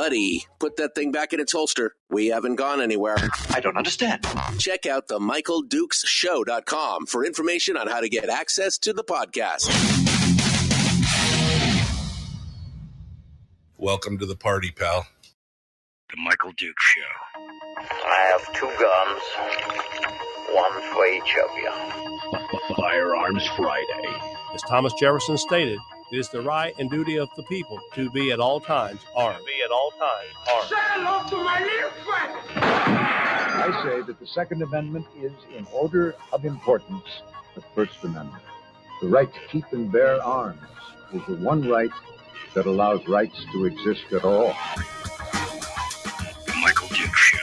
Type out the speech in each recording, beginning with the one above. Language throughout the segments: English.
Buddy, put that thing back in its holster. We haven't gone anywhere. I don't understand. Check out the MichaelDukesShow.com for information on how to get access to the podcast. Welcome to the party, pal. The Michael Dukes Show. I have 2 guns, one for each of you. Firearms Friday. As Thomas Jefferson stated, it is the right and duty of the people to be at all times armed. Say hello to my little friend. I say that the Second Amendment is, in order of importance, the First Amendment. The right to keep and bear arms is the one right that allows rights to exist at all. The Michael Dukes Show.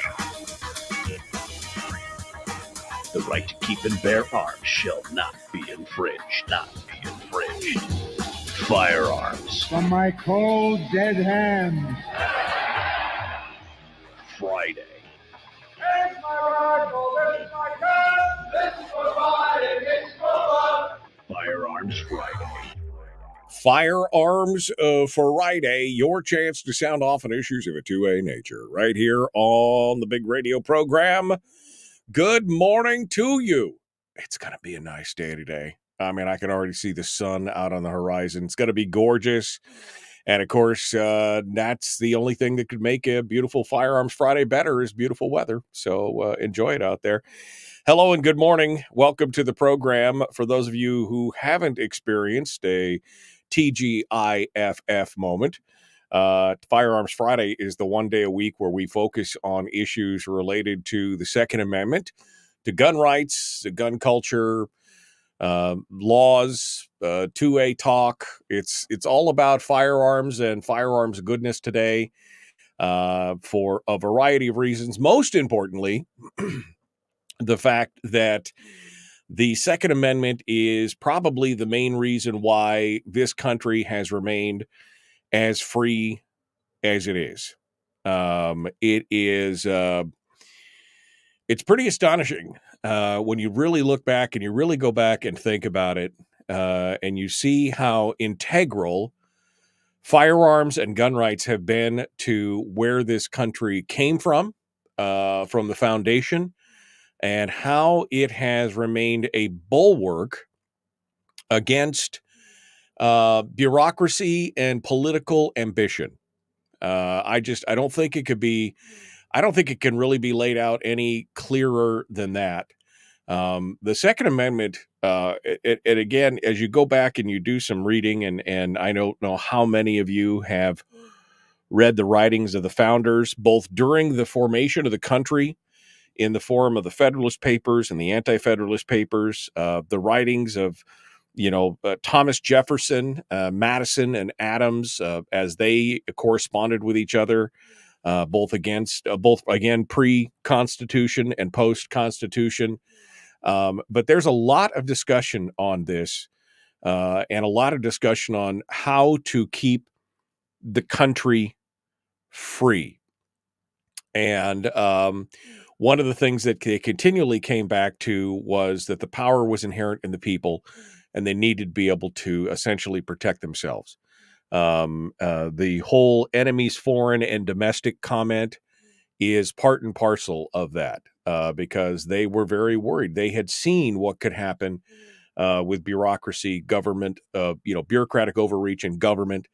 The right to keep and bear arms shall not be infringed. Firearms. From my cold, dead hands. Friday. Here's my rifle, this is my gun, this is for fighting, it's for fun. Firearms Friday. Firearms Friday, your chance to sound off on issues of a 2A nature, right here on the big radio program. Good morning to you. It's going to be a nice day today. I mean, I can already see the sun out on the horizon. It's going to be gorgeous. And, of course, that's the only thing that could make a beautiful Firearms Friday better is beautiful weather. So enjoy it out there. Hello and good morning. Welcome to the program. For those of you who haven't experienced a TGIFF moment, Firearms Friday is the one day a week where we focus on issues related to the Second Amendment, to gun rights, to gun culture, laws, 2A talk. It's all about firearms and firearms goodness today for a variety of reasons. Most importantly, the fact that the Second Amendment is probably the main reason why this country has remained as free as it is. It's pretty astonishing when you really look back and you really go back and think about it, and you see how integral firearms and gun rights have been to where this country came from the foundation, and how it has remained a bulwark against bureaucracy and political ambition. I don't think it can really be laid out any clearer than that. The Second Amendment, and again, as you go back and you do some reading, and I don't know how many of you have read the writings of the founders, both during the formation of the country in the form of the Federalist Papers and the Anti-Federalist Papers, the writings of Thomas Jefferson, Madison, and Adams, as they corresponded with each other, both again pre-Constitution and post-Constitution. But there's a lot of discussion on this, and a lot of discussion on how to keep the country free. And one of the things that they continually came back to was that the power was inherent in the people, and they needed to be able to essentially protect themselves. The whole enemies, foreign and domestic comment is part and parcel of that, because they were very worried. They had seen what could happen with bureaucracy, government, bureaucratic overreach in government.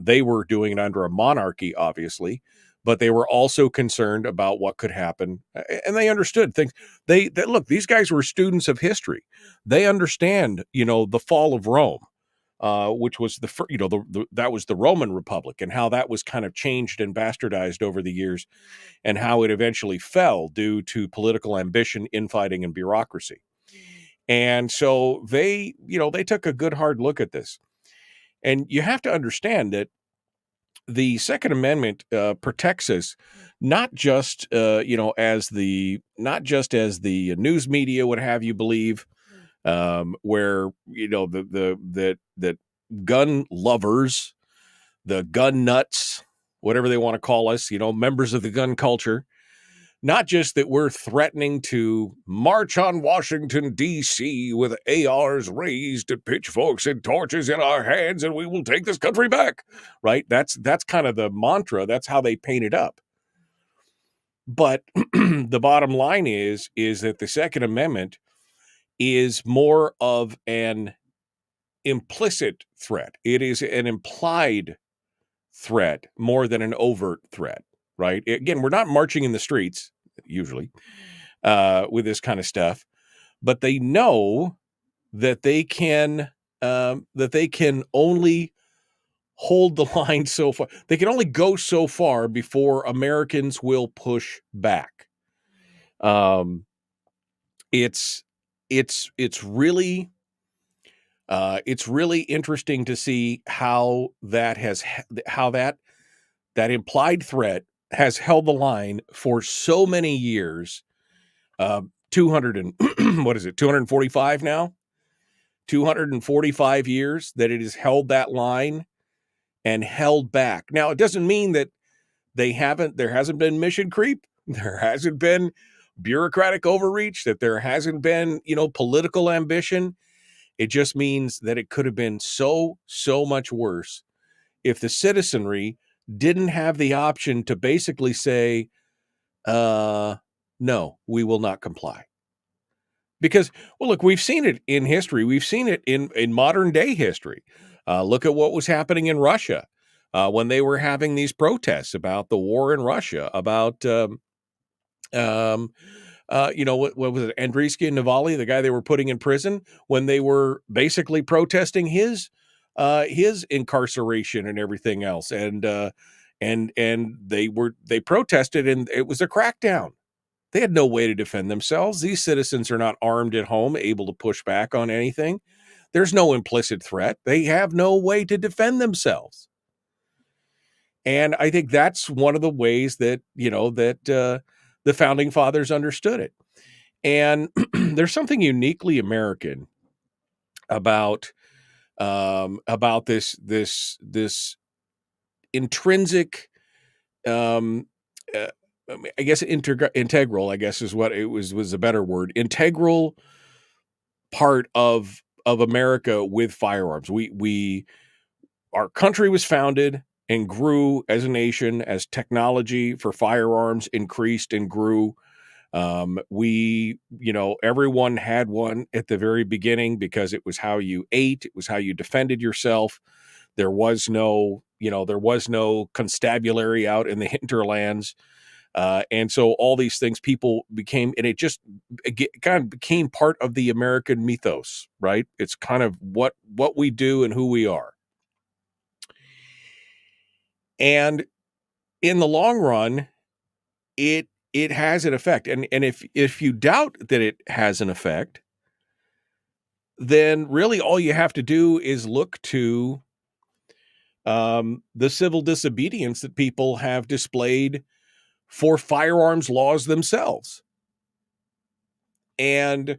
They were doing it under a monarchy, obviously, but they were also concerned about what could happen, and they understood things. They look, these guys were students of history. They understand, the fall of Rome, which was that was the Roman Republic, and how that was kind of changed and bastardized over the years, and how it eventually fell due to political ambition, infighting, and bureaucracy. And so they took a good hard look at this, and you have to understand that the Second Amendment protects us not just as the news media would have you believe, where that gun lovers, the gun nuts, whatever they want to call us, members of the gun culture, not just that we're threatening to march on Washington, D.C. with ARs raised and pitchforks and torches in our hands, and we will take this country back, right? That's kind of the mantra. That's how they paint it up. But the bottom line is that the Second Amendment is more of an implicit threat. It is an implied threat more than an overt threat, right? Again, we're not marching in the streets, usually, with this kind of stuff, but they know that they can only hold the line so far. They can only go so far before Americans will push back. It's really interesting to see how that implied threat has held the line for so many years. 200 and what is it? 245 now. 245 years that it has held that line and held back. Now, it doesn't mean that there hasn't been mission creep. There hasn't been bureaucratic overreach, that there hasn't been, political ambition. It just means that it could have been so much worse if the citizenry didn't have the option to basically say, no, we will not comply. Because, well, look, we've seen it in history. We've seen it in modern day history. Look at what was happening in Russia when they were having these protests about the war in Russia, about, what was it, Andriy Navalny, the guy they were putting in prison, when they were basically protesting his incarceration and everything else. And they protested, and it was a crackdown. They had no way to defend themselves. These citizens are not armed at home, able to push back on anything. There's no implicit threat. They have no way to defend themselves. And I think that's one of the ways that, the founding fathers understood it. And there's something uniquely American about this intrinsic, I guess integral, I guess is what it was a better word, integral part of America with firearms. Our country was founded and grew as a nation as technology for firearms increased and grew. Everyone had one at the very beginning because it was how you ate. It was how you defended yourself. There was no constabulary out in the hinterlands. And so all these things people became, and it kind of became part of the American mythos, right? It's kind of what we do and who we are. And in the long run, it has an effect. And if you doubt that it has an effect, then really all you have to do is look to the civil disobedience that people have displayed for firearms laws themselves. And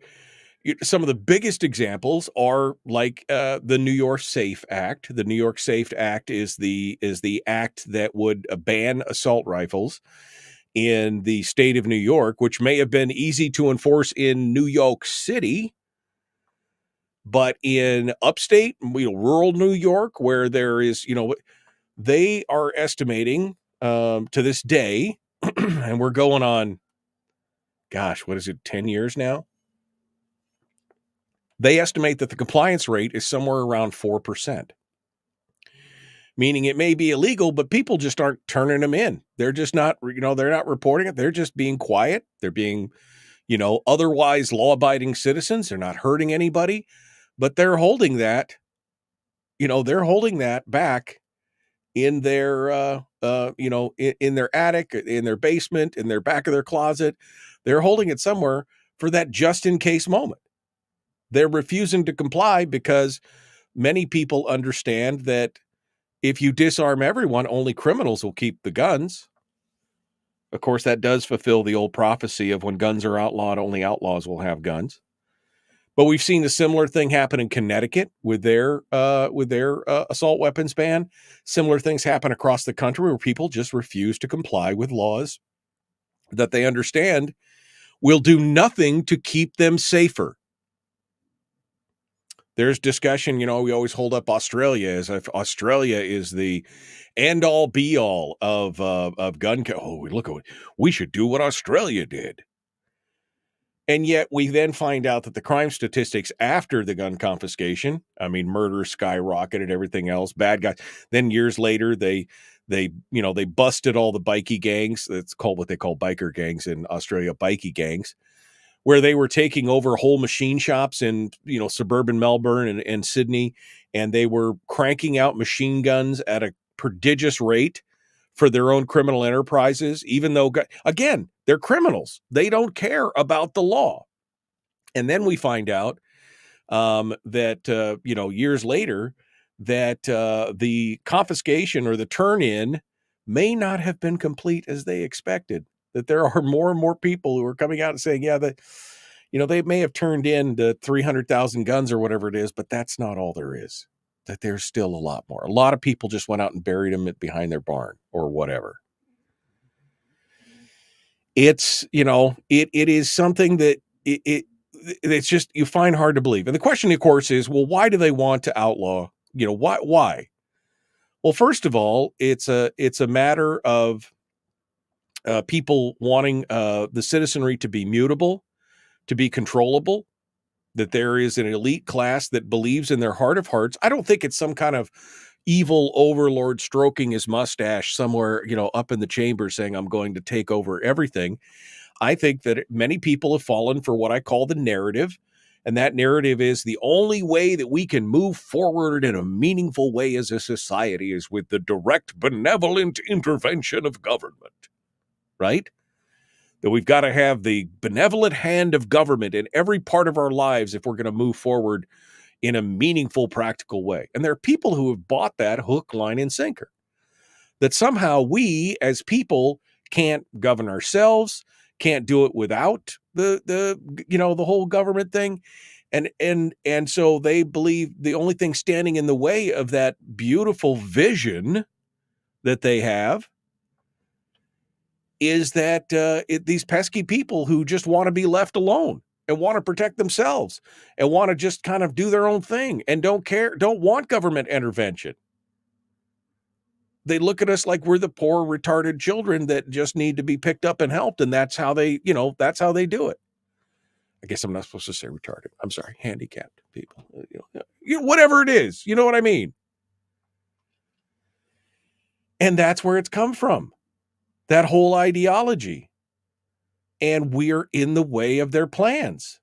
some of the biggest examples are like the New York SAFE Act. The New York SAFE Act is the act that would ban assault rifles in the state of New York, which may have been easy to enforce in New York City, but in upstate, rural New York, where there is, they are estimating to this day, and we're going on, gosh, what is it, 10 years now? They estimate that the compliance rate is somewhere around 4%. Meaning it may be illegal, but people just aren't turning them in. They're just not, they're not reporting it. They're just being quiet. They're being, otherwise law-abiding citizens. They're not hurting anybody, but they're holding that, back in their, in their attic, in their basement, in their back of their closet. They're holding it somewhere for that just in case moment. They're refusing to comply because many people understand that if you disarm everyone, only criminals will keep the guns. Of course, that does fulfill the old prophecy of when guns are outlawed, only outlaws will have guns. But we've seen a similar thing happen in Connecticut with their assault weapons ban. Similar things happen across the country where people just refuse to comply with laws that they understand will do nothing to keep them safer. There's discussion, we always hold up Australia as if Australia is the end-all be-all of gun. We should do what Australia did. And yet we then find out that the crime statistics after the gun confiscation, murder skyrocketed, everything else, bad guys. Then years later, they busted all the bikie gangs. That's called what they call biker gangs in Australia, bikie gangs, where they were taking over whole machine shops in, suburban Melbourne and Sydney, and they were cranking out machine guns at a prodigious rate for their own criminal enterprises, even though, again, they're criminals. They don't care about the law. And then we find out that, years later, that the confiscation or the turn-in may not have been complete as they expected, that there are more and more people who are coming out and saying, they may have turned in the 300,000 guns or whatever it is, but that's not all there is. That there's still a lot more. A lot of people just went out and buried them behind their barn or whatever. It's, it is something that it's just, you find hard to believe. And the question, of course, is, well, why do they want to outlaw? Why? Well, first of all, it's a matter of people wanting the citizenry to be mutable, to be controllable, that there is an elite class that believes in their heart of hearts. I don't think it's some kind of evil overlord stroking his mustache somewhere, up in the chamber saying, I'm going to take over everything. I think that many people have fallen for what I call the narrative. And that narrative is the only way that we can move forward in a meaningful way as a society is with the direct benevolent intervention of government, right? That we've got to have the benevolent hand of government in every part of our lives if we're going to move forward in a meaningful, practical way. And there are people who have bought that hook, line, and sinker. That somehow we, as people, can't govern ourselves, can't do it without the whole government thing. And so they believe the only thing standing in the way of that beautiful vision that they have is that these pesky people who just want to be left alone and want to protect themselves and want to just kind of do their own thing and don't want government intervention. They look at us like we're the poor, retarded children that just need to be picked up and helped. And that's how they do it. I guess I'm not supposed to say retarded. I'm sorry, handicapped people, whatever it is, you know what I mean? And that's where it's come from. That whole ideology. And we're in the way of their plans.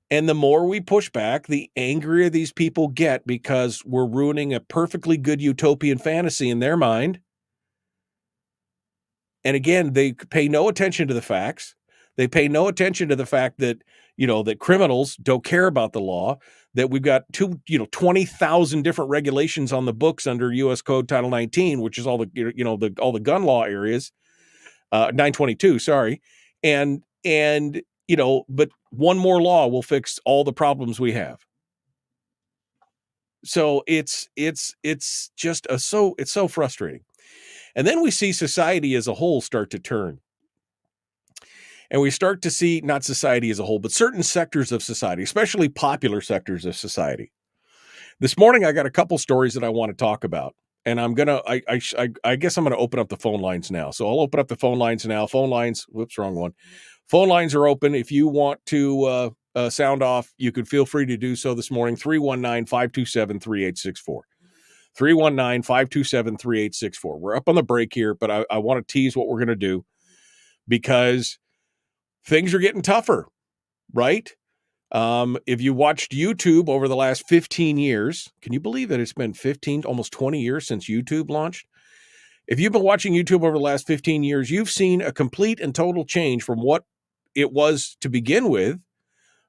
And the more we push back, the angrier these people get because we're ruining a perfectly good utopian fantasy in their mind. And again, they pay no attention to the facts. They pay no attention to the fact that, that criminals don't care about the law, that we've got 20,000 different regulations on the books under U.S. Code Title 19, which is all the gun law areas, 922, sorry. But one more law will fix all the problems we have. So it's just it's so frustrating. And then we see society as a whole start to turn. And we start to see not society as a whole, but certain sectors of society, especially popular sectors of society. This morning, I got a couple stories that I want to talk about. And I guess I'm going to open up the phone lines now. So I'll open up the phone lines now. Phone lines, whoops, wrong one. Phone lines are open. If you want to sound off, you could feel free to do so this morning. 319-527-3864. 319-527-3864. We're up on the break here, but I want to tease what we're going to do because things are getting tougher, right? If you watched YouTube over the last 15 years, can you believe that it's been 15, almost 20 years since YouTube launched? If you've been watching YouTube over the last 15 years, you've seen a complete and total change from what it was to begin with,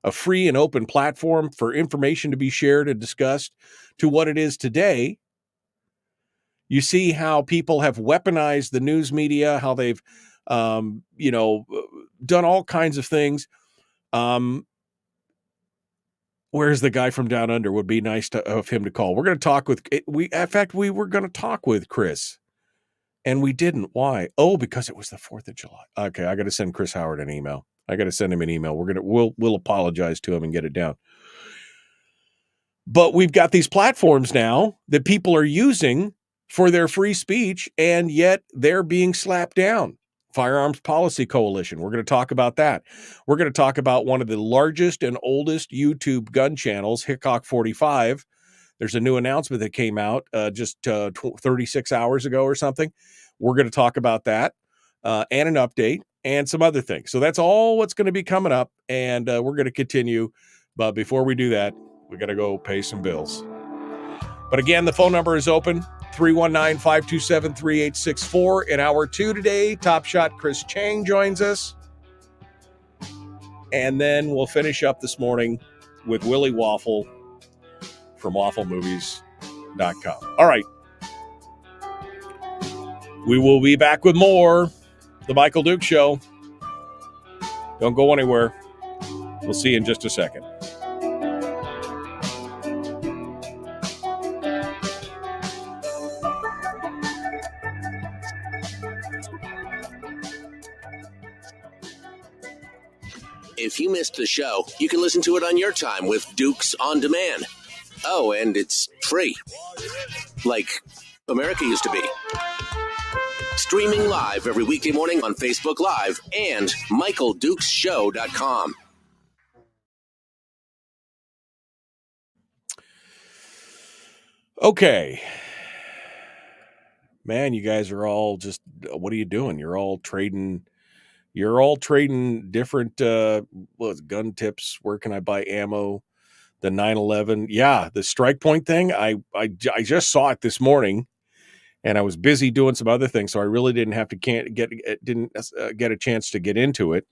a free and open platform for information to be shared and discussed, to what it is today. You see how people have weaponized the news media, how they've, done all kinds of things. Where's the guy from down under? Would be nice of him to call. We're going to talk with, we were going to talk with Chris And we didn't. Why? Oh, because it was the 4th of July. Okay, I got to send Chris Howard an email. I got to send him an email. We'll apologize to him and get it down. But we've got these platforms now that people are using for their free speech, and yet they're being slapped down. Firearms Policy Coalition. We're going to talk about that. We're going to talk about one of the largest and oldest YouTube gun channels, Hickcok45. There's a new announcement that came out just 36 hours ago or something. We're going to talk about that and an update and some other things. So that's all what's going to be coming up, and we're going to continue. But before we do that, we got to go pay some bills. But again, the phone number is open, 319-527-3864. In hour 2 today, Top Shot Chris Cheng joins us. And then we'll finish up this morning with Willie Waffle from wafflemovies.com. All right. We will be back with more. The Michael Duke Show. Don't go anywhere. We'll see you in just a second. If you missed the show, you can listen to it on your time with Dukes On Demand. Oh, and it's free. Like America used to be. Streaming live every weekday morning on Facebook Live and MichaelDukesShow.com. Okay. Man, you guys are all just, what are you doing? You're all trading different gun tips. Where can I buy ammo? The 9/11. Yeah, the Strike Point thing. I just saw it this morning, and I was busy doing some other things, so I really didn't have to get a chance to get into it.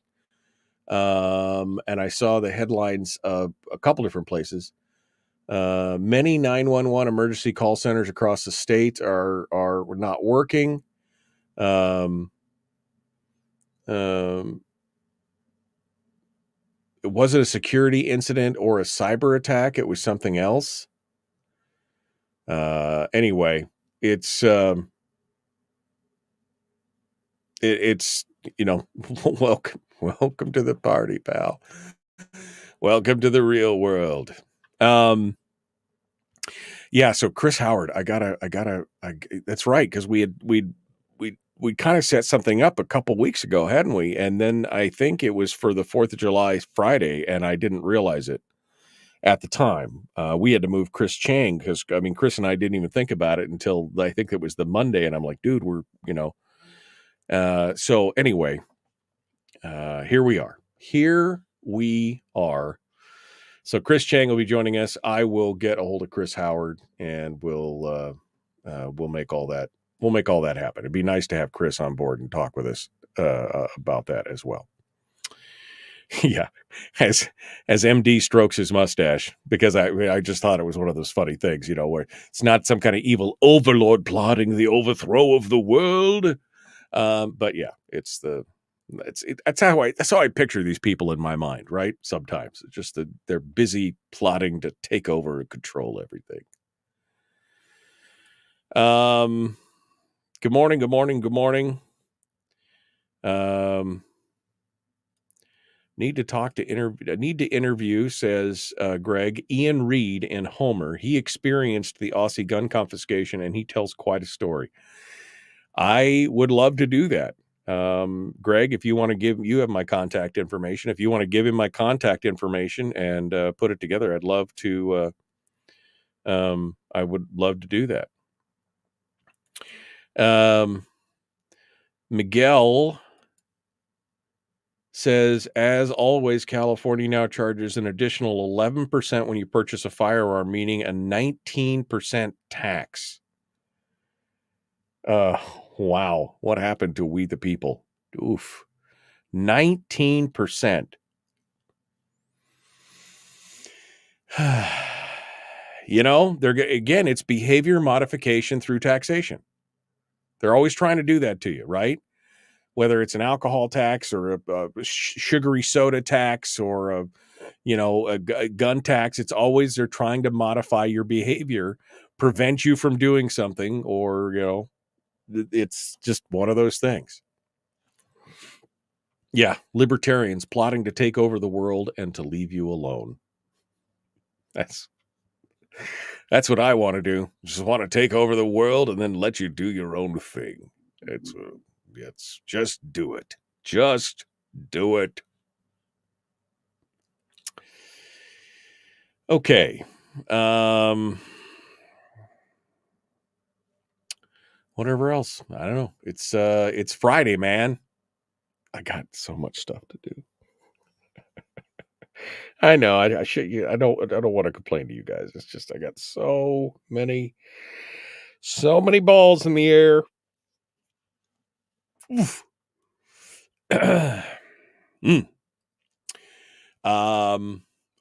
And I saw the headlines of a couple different places. Many 911 emergency call centers across the state are not working. It wasn't a security incident or a cyber attack. It was something else. Anyway, it's welcome to the party, pal. Welcome to the real world. Yeah. So Chris Howard, that's right. Cause we kind of set something up a couple weeks ago, hadn't we? And then I think it was for the 4th of July Friday, and I didn't realize it at the time. We had to move Chris Cheng because, Chris and I didn't even think about it until I think it was the Monday, and I'm like, dude, so anyway, here we are. So Chris Cheng will be joining us. I will get a hold of Chris Howard, and we'll make all that. We'll make all that happen. It'd be nice to have Chris on board and talk with us about that as well. Yeah, as MD strokes his mustache, because I just thought it was one of those funny things, where it's not some kind of evil overlord plotting the overthrow of the world. But yeah, that's how I picture these people in my mind, right? Sometimes it's just that they're busy plotting to take over and control everything. Good morning. Need to interview, says Greg, Ian Reed in Homer. He experienced the Aussie gun confiscation, and he tells quite a story. I would love to do that. Greg, if you want to you have my contact information. If you want to give him my contact information and put it together, I'd love to. I would love to do that. Miguel says, as always, California now charges an additional 11% when you purchase a firearm, meaning a 19% tax. Wow. What happened to we the people? Oof. 19%. It's behavior modification through taxation. They're always trying to do that to you, right? Whether it's an alcohol tax or a sugary soda tax or a gun tax, it's always they're trying to modify your behavior, prevent you from doing something, or it's just one of those things. Yeah, libertarians plotting to take over the world and to leave you alone. That's what I want to do. Just want to take over the world and then let you do your own thing. It's just do it. Just do it. Okay. Whatever else. I don't know. It's Friday, man. I got so much stuff to do. I know. I should. I don't want to complain to you guys. It's just I got so many balls in the air.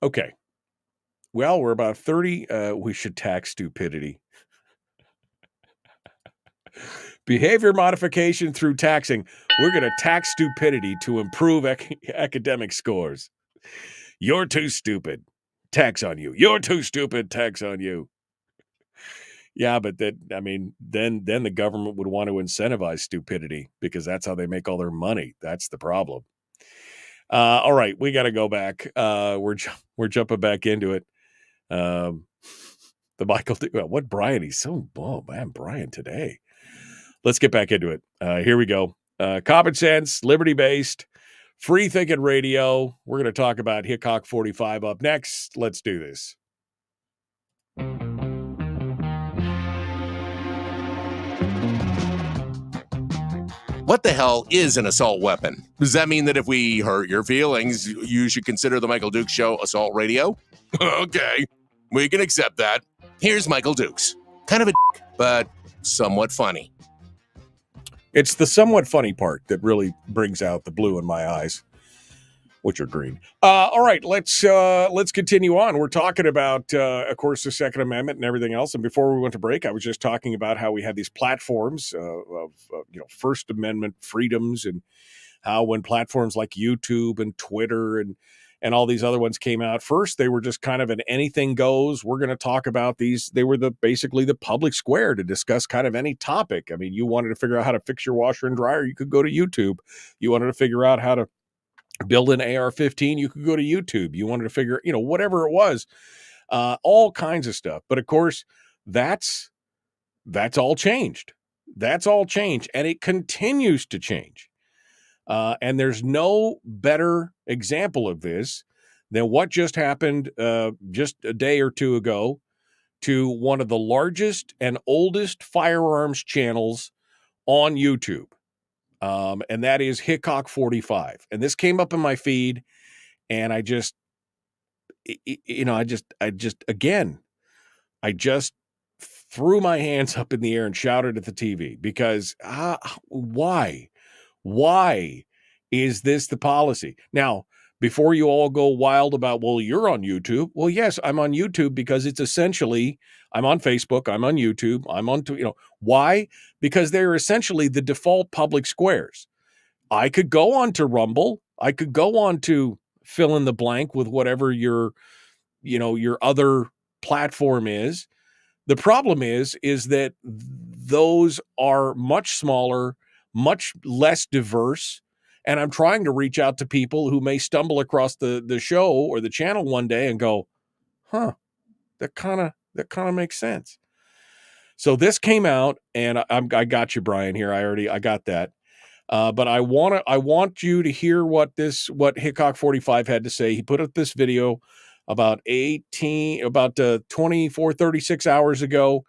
Okay. Well, we're about 30. We should tax stupidity. Behavior modification through taxing. We're going to tax stupidity to improve academic scores. You're too stupid. Tax on you. You're too stupid. Tax on you. Yeah, but then the government would want to incentivize stupidity because that's how they make all their money. That's the problem. All right, we got to go back. We're jumping back into it. The Michael, what Brian? He's so Brian today. Let's get back into it. Here we go. Common sense, liberty-based, free-thinking radio. We're going to talk about Hickcok45 up next. Let's do this. What the hell is an assault weapon? Does that mean that if we hurt your feelings, you should consider the Michael Dukes Show assault radio? Okay, we can accept that. Here's Michael Dukes. Kind of a dick, but somewhat funny. It's the somewhat funny part that really brings out the blue in my eyes, which are green. All right, let's continue on. We're talking about, of course, the Second Amendment and everything else. And before we went to break, I was just talking about how we had these platforms of First Amendment freedoms, and how when platforms like YouTube and Twitter and all these other ones came out, first they were just kind of an anything goes. We're going to talk about these. They were basically the public square to discuss kind of any topic. I mean, you wanted to figure out how to fix your washer and dryer, you could go to YouTube. You wanted to figure out how to build an AR-15, you could go to YouTube. You wanted to figure, whatever it was, all kinds of stuff. But of course, that's all changed. That's all changed, and it continues to change. And there's no better example of this than what just happened just a day or two ago to one of the largest and oldest firearms channels on YouTube. And that is Hickcok45. And this came up in my feed, and I just threw my hands up in the air and shouted at the TV because why is this the policy? Now, before you all go wild about, well, you're on YouTube. Well, yes, I'm on YouTube because it's essentially, I'm on Facebook, I'm on YouTube, I'm on, why? Because they're essentially the default public squares. I could go on to Rumble. I could go on to fill in the blank with whatever your other platform is. The problem is that those are much smaller, much less diverse. And I'm trying to reach out to people who may stumble across the show or the channel one day and go, that kind of makes sense. So this came out, and I got you, Brian, here. I got that. But I want you to hear what Hickcok45 had to say. He put up this video about 36 hours ago.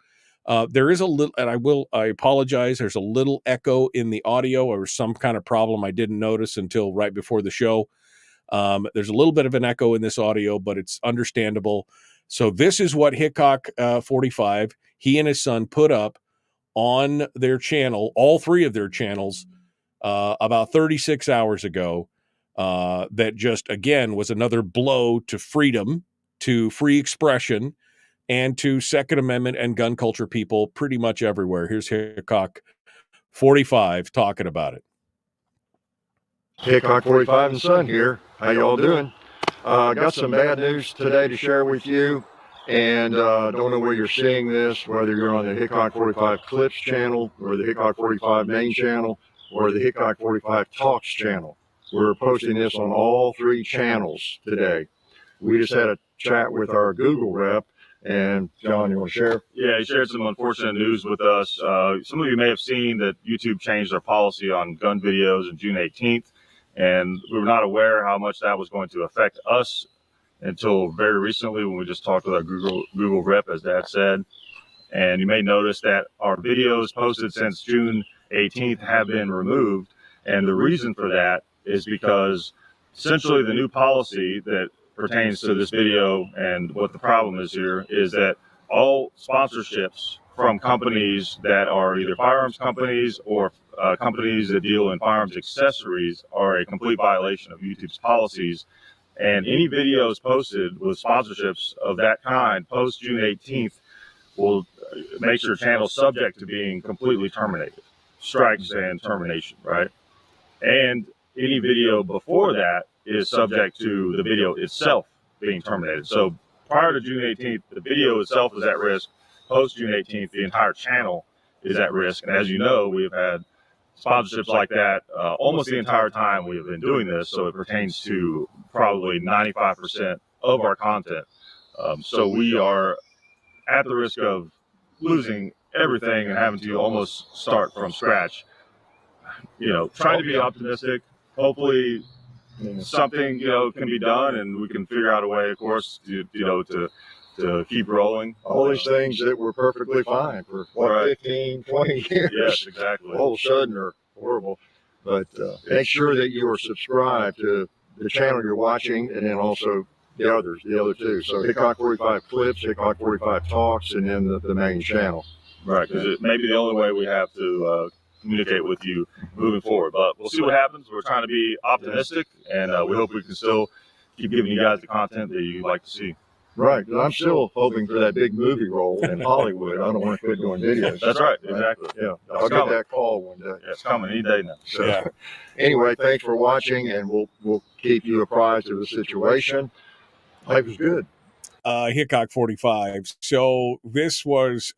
There is a little, and I apologize. There's a little echo in the audio, or some kind of problem I didn't notice until right before the show. There's a little bit of an echo in this audio, but it's understandable. So this is what Hickcok45, he and his son, put up on their channel, all three of their channels, about 36 hours ago. That just, again, was another blow to freedom, to free expression, and to Second Amendment and gun culture people pretty much everywhere. Here's Hickcok45 talking about it. Hickcok45 and Son here. How y'all doing? Got some bad news today to share with you. And don't know where you're seeing this, whether you're on the Hickcok45 Clips channel or the Hickcok45 main channel or the Hickcok45 Talks channel. We're posting this on all 3 channels today. We just had a chat with our Google rep, and John, you want to share? Yeah, he shared some unfortunate news with us. Some of you may have seen that YouTube changed their policy on gun videos on June 18th, and we were not aware how much that was going to affect us until very recently when we just talked with our Google rep, as Dad said. And you may notice that our videos posted since June 18th have been removed. And the reason for that is because essentially the new policy that pertains to this video and what the problem is here is that all sponsorships from companies that are either firearms companies or companies that deal in firearms accessories are a complete violation of YouTube's policies. And any videos posted with sponsorships of that kind post June 18th will make your channel subject to being completely terminated. Strikes and termination, right? And any video before that is subject to the video itself being terminated. So prior to June 18th, the video itself is at risk. Post June 18th, the entire channel is at risk. And as you know, we've had sponsorships like that almost the entire time we have been doing this. So it pertains to probably 95% of our content. So we are at the risk of losing everything and having to almost start from scratch. You know, trying to be optimistic. Hopefully something, can be done and we can figure out a way, of course, to keep rolling. All these things that were perfectly fine for, 15, 20 years. Yes, exactly. All of a sudden are horrible. But make sure that you are subscribed to the channel you're watching and then also the other 2. So Hickcok45 Clips, Hickcok45 Talks, and then the main channel. Right, because it may be the only way we have to communicate with you moving forward. But we'll see what happens. We're trying to be optimistic, and we hope we can still keep giving you guys the content that you like to see. Right, and I'm still hoping for that big movie role in Hollywood. I don't want to quit doing videos. That's right, exactly. Yeah, I'll get that call one day. Yeah, it's coming any day now. So, anyway, thanks for watching, and we'll keep you apprised of the situation. Life is good. Hickcok45. So this was,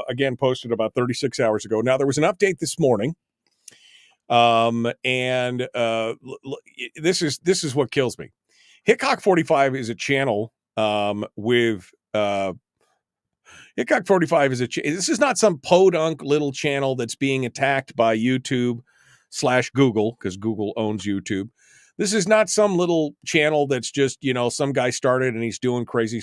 again, posted about 36 hours ago. Now, there was an update this morning. And this is what kills me. Hickcok45 is a channel with Hickcok45 is this is not some podunk little channel that's being attacked by YouTube/Google, because Google owns YouTube. This is not some little channel that's just, some guy started and he's doing crazy.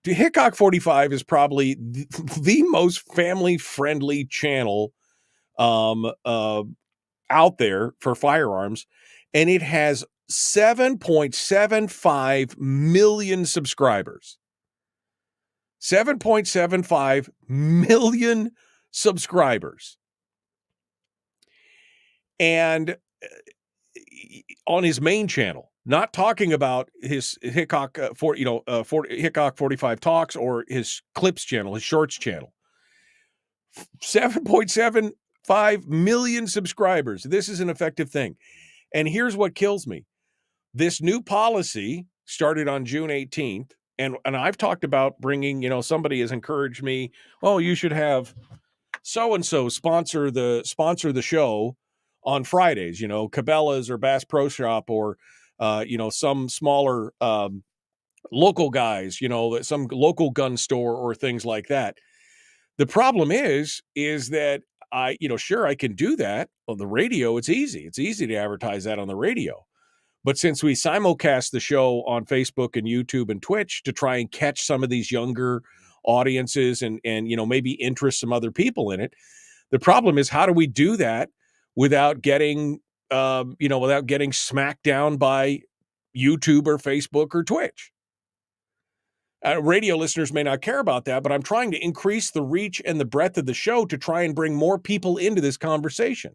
Hickcok45 is probably the most family-friendly channel out there for firearms, and it has 7.75 million subscribers. 7.75 million subscribers. And on his main channel, not talking about his Hickcok45 Talks or his Clips channel, his Shorts channel. 7.75 million subscribers. This is an effective thing. And here's what kills me. This new policy started on June 18th, and I've talked about bringing, somebody has encouraged me, you should have so-and-so sponsor the show on Fridays, Cabela's or Bass Pro Shop or, some smaller local guys, some local gun store or things like that. The problem is that I can do that on the radio. It's easy. It's easy to advertise that on the radio. But since we simulcast the show on Facebook and YouTube and Twitch to try and catch some of these younger audiences and maybe interest some other people in it, the problem is, how do we do that without getting smacked down by YouTube or Facebook or Twitch? Radio listeners may not care about that, but I'm trying to increase the reach and the breadth of the show to try and bring more people into this conversation.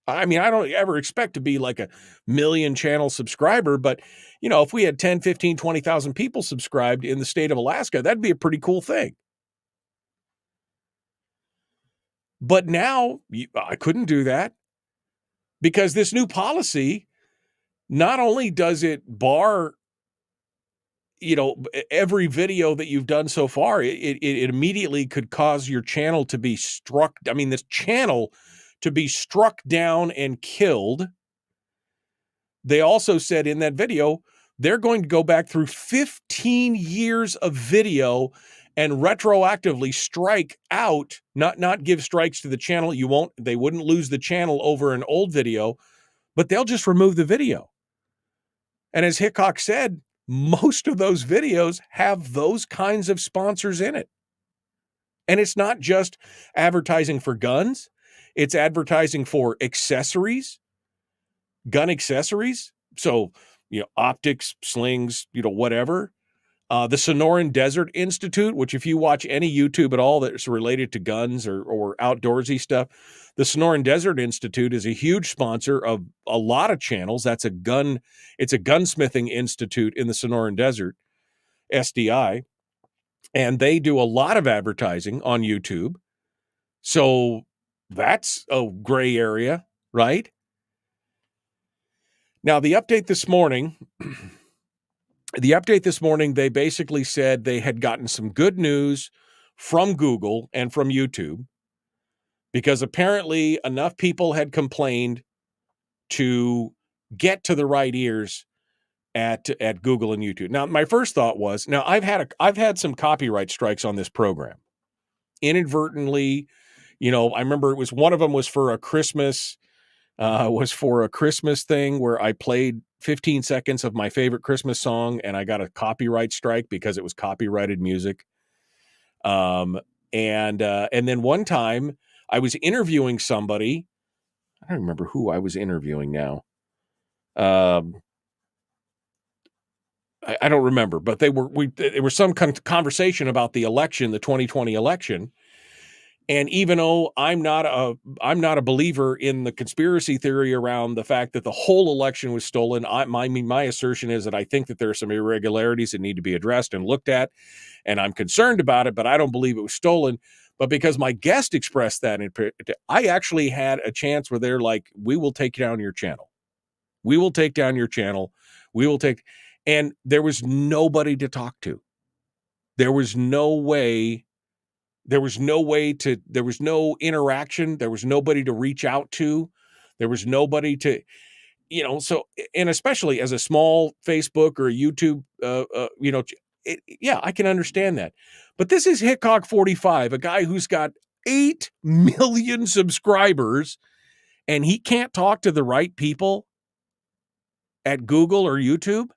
I mean, I don't ever expect to be like a million channel subscriber, but, if we had 10, 15, 20,000 people subscribed in the state of Alaska, that'd be a pretty cool thing. But now I couldn't do that because this new policy, not only does it bar every video that you've done so far, it immediately could cause your channel to be struck. I mean, this channel to be struck down and killed. They also said in that video, they're going to go back through 15 years of video and retroactively strike out, not give strikes to the channel. They wouldn't lose the channel over an old video, but they'll just remove the video. And as Hickcok said, most of those videos have those kinds of sponsors in it. And it's not just advertising for guns. It's advertising for accessories, gun accessories. So, optics, slings, whatever. The Sonoran Desert Institute, which if you watch any YouTube at all that's related to guns or outdoorsy stuff, the Sonoran Desert Institute is a huge sponsor of a lot of channels. It's a gunsmithing institute in the Sonoran Desert, SDI, and they do a lot of advertising on YouTube. So that's a gray area, right? Now, the update this morning, they basically said they had gotten some good news from Google and from YouTube, because apparently enough people had complained to get to the right ears at Google and YouTube. Now, my first thought was, I've had some copyright strikes on this program. Inadvertently, I remember one of them was for a Christmas thing where I played 15 seconds of my favorite Christmas song, and I got a copyright strike because it was copyrighted music. And then one time I was interviewing somebody. I don't remember who I was interviewing now. I don't remember, but there was some conversation about the election, the 2020 election. And even though I'm not a believer in the conspiracy theory around the fact that the whole election was stolen, my assertion is that I think that there are some irregularities that need to be addressed and looked at, and I'm concerned about it, but I don't believe it was stolen. But because my guest expressed that, I actually had a chance where they're like, "We will take down your channel. We will take down your channel. We will take," and there was nobody to talk to. There was no way. There was no interaction. There was nobody to reach out to. There was nobody to, so, and especially as a small Facebook or a YouTube, I can understand that. But this is Hickcok45, a guy who's got 8 million subscribers, and he can't talk to the right people at Google or YouTube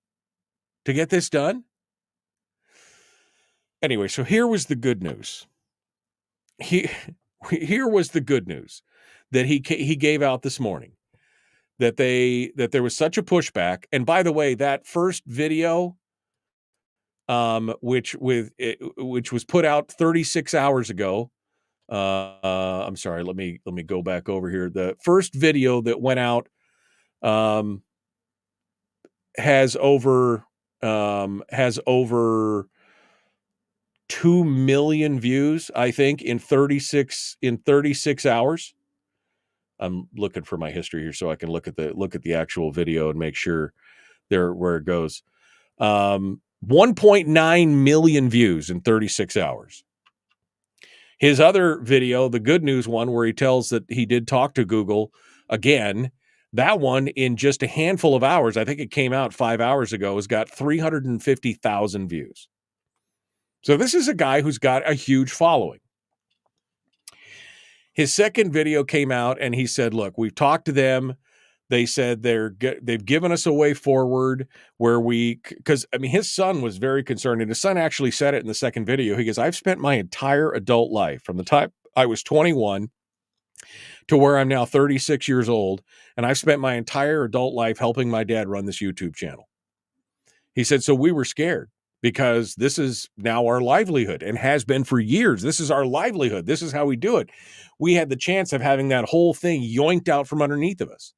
to get this done. Anyway, so here was the good news. Here was the good news that he gave out this morning, that there was such a pushback. And by the way, that first video, which was put out 36 hours ago. I'm sorry. Let me go back over here. The first video that went out has over 2 million views, I think, in 36 hours. I'm looking for my history here so I can look at the actual video and make sure where it goes. 1.9 million views in 36 hours. His other video, the good news one, where he tells that he did talk to Google again, that one in just a handful of hours, I think it came out 5 hours ago, has got 350,000 views. So this is a guy who's got a huge following. His second video came out and he said, look, we've talked to them. They said they've given us a way forward where because his son was very concerned, and his son actually said it in the second video. He goes, I've spent my entire adult life from the time I was 21 to where I'm now 36 years old, and I've spent my entire adult life helping my dad run this YouTube channel. He said, so we were scared, because this is now our livelihood and has been for years. This is our livelihood. This is how we do it. We had the chance of having that whole thing yoinked out from underneath of us.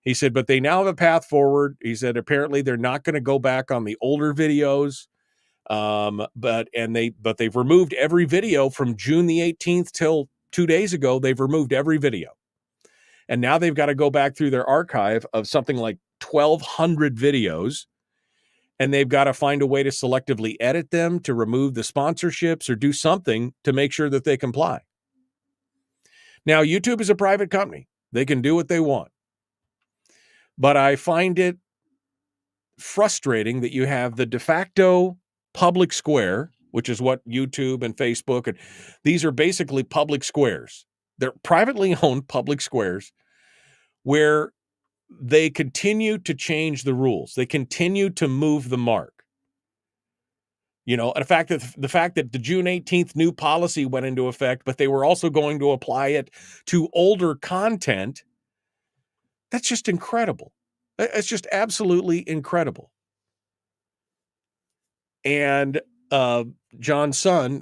He said, but they now have a path forward. He said, apparently they're not going to go back on the older videos. But they've removed every video from June the 18th till 2 days ago. They've removed every video. And now they've got to go back through their archive of something like 1,200 videos and they've got to find a way to selectively edit them, to remove the sponsorships, or do something to make sure that they comply. Now, YouTube is a private company. They can do what they want. But I find it frustrating that you have the de facto public square, which is what YouTube and Facebook, and these are basically public squares. They're privately owned public squares where they continue to change the rules. They continue to move the mark. You know, and the fact that the June 18th new policy went into effect, but they were also going to apply it to older content, that's just incredible. It's just absolutely incredible. And John, the son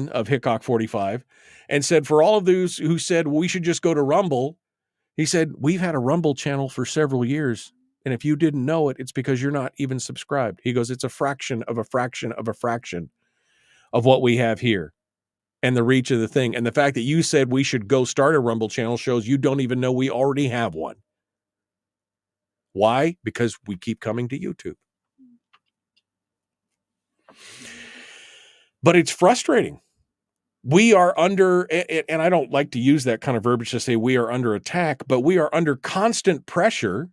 of Hickcok45, and said, for all of those who said we should just go to Rumble, he said, we've had a Rumble channel for several years. And if you didn't know it, it's because you're not even subscribed. He goes, it's a fraction of a fraction of a fraction of what we have here and the reach of the thing. And the fact that you said we should go start a Rumble channel shows you don't even know we already have one. Why? Because we keep coming to YouTube. But it's frustrating. We are under, and I don't like to use that kind of verbiage to say we are under attack, but we are under constant pressure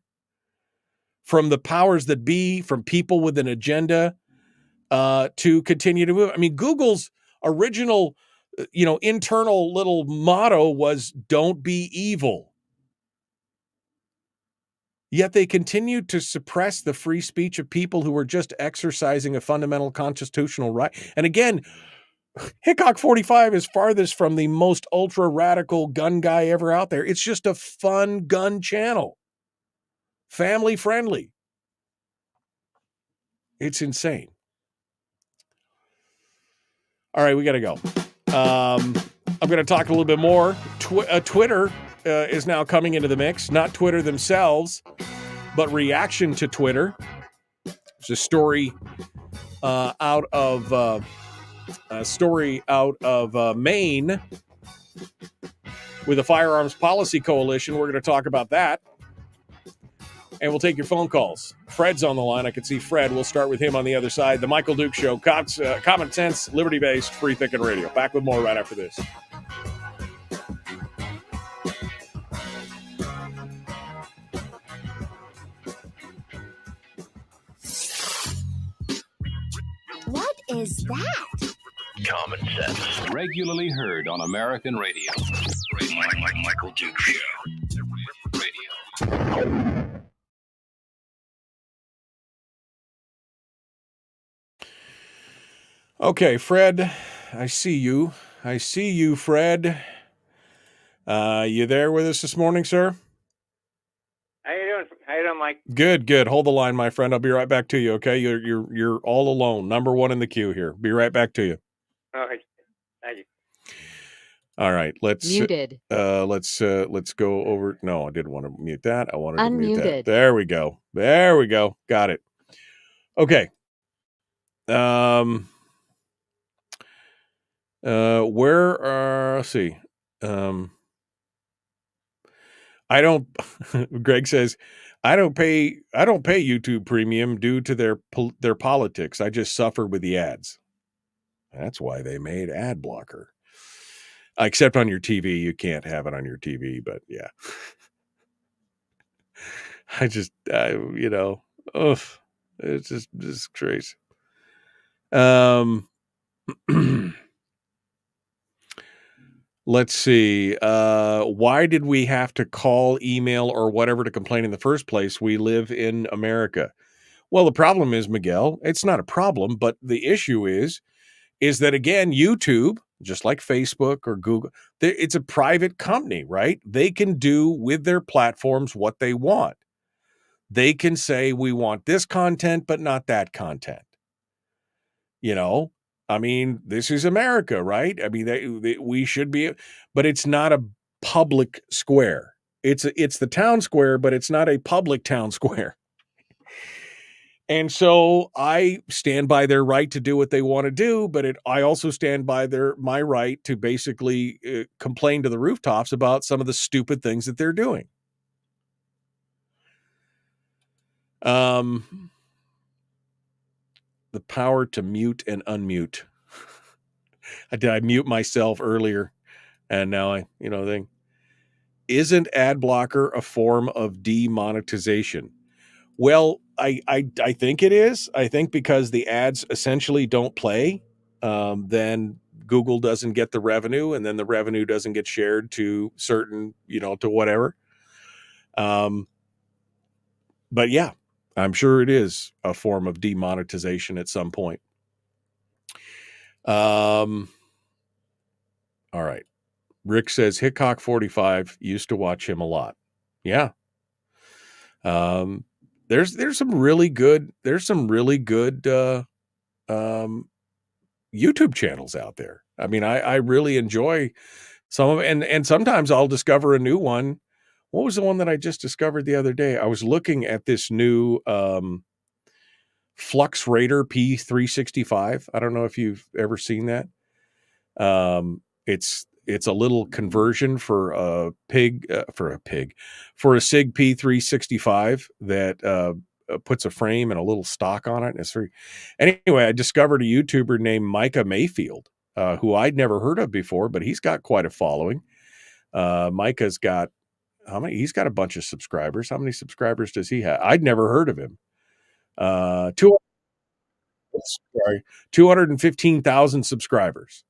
from the powers that be, from people with an agenda to continue to move. I mean, Google's original, internal little motto was don't be evil. Yet they continue to suppress the free speech of people who are just exercising a fundamental constitutional right. And again, Hickcok45 is farthest from the most ultra radical gun guy ever out there. It's just a fun gun channel. Family friendly. It's insane. All right, we got to go. I'm going to talk a little bit more. Twitter is now coming into the mix. Not Twitter themselves, but reaction to Twitter. There's a story out of Maine with the Firearms Policy Coalition. We're going to talk about that. And we'll take your phone calls. Fred's on the line. I can see Fred. We'll start with him on the other side. The Michael Duke Show. Common sense, liberty-based, free thinking radio. Back with more right after this. What is that? Common sense. Regularly heard on American radio. Michael Duke Show. Radio. Okay, Fred, I see you. Fred. You there with us this morning, sir? How you doing, Mike? Good. Hold the line, my friend. I'll be right back to you. Okay, you're all alone. Number one in the queue here. Be right back to you. Okay, thank you. All right, let's muted. Let's go over. No, I didn't want to mute that. I wanted to mute that. Unmuted. There we go. Got it. Okay. Let's see. I don't. Greg says, I don't pay YouTube Premium due to their politics. I just suffer with the ads. That's why they made ad blocker. Except on your TV, you can't have it on your TV. But yeah, it's just crazy. Let's see. Why did we have to call, email, or whatever to complain in the first place? We live in America. Well, the problem is, Miguel, it's not a problem, but the issue is that, again, YouTube, just like Facebook or Google, it's a private company, right? They can do with their platforms what they want. They can say, we want this content, but not that content. I mean, this is America, right? I mean, we should be, but it's not a public square. It's the town square, but it's not a public town square. And so I stand by their right to do what they want to do, but I also stand by my right to basically complain to the rooftops about some of the stupid things that they're doing. the power to mute and unmute. I mute myself earlier, and now I think. Isn't ad blocker a form of demonetization? Well, I think it is. I think because the ads essentially don't play, then Google doesn't get the revenue, and then the revenue doesn't get shared to certain, to whatever. But yeah, I'm sure it is a form of demonetization at some point. All right. Rick says Hickcok45 used to watch him a lot. Yeah. There's some really good YouTube channels out there. I mean, I really enjoy some of it, and sometimes I'll discover a new one. What was the one that I just discovered the other day? I was looking at this new Flux Raider P365. I don't know if you've ever seen that. It's a little conversion for a SIG P365 that puts a frame and a little stock on it. And it's anyway, I discovered a YouTuber named Micah Mayfield, who I'd never heard of before, but he's got quite a following. Micah's got how many? He's got a bunch of subscribers. How many subscribers does he have? I'd never heard of him. 215,000 subscribers.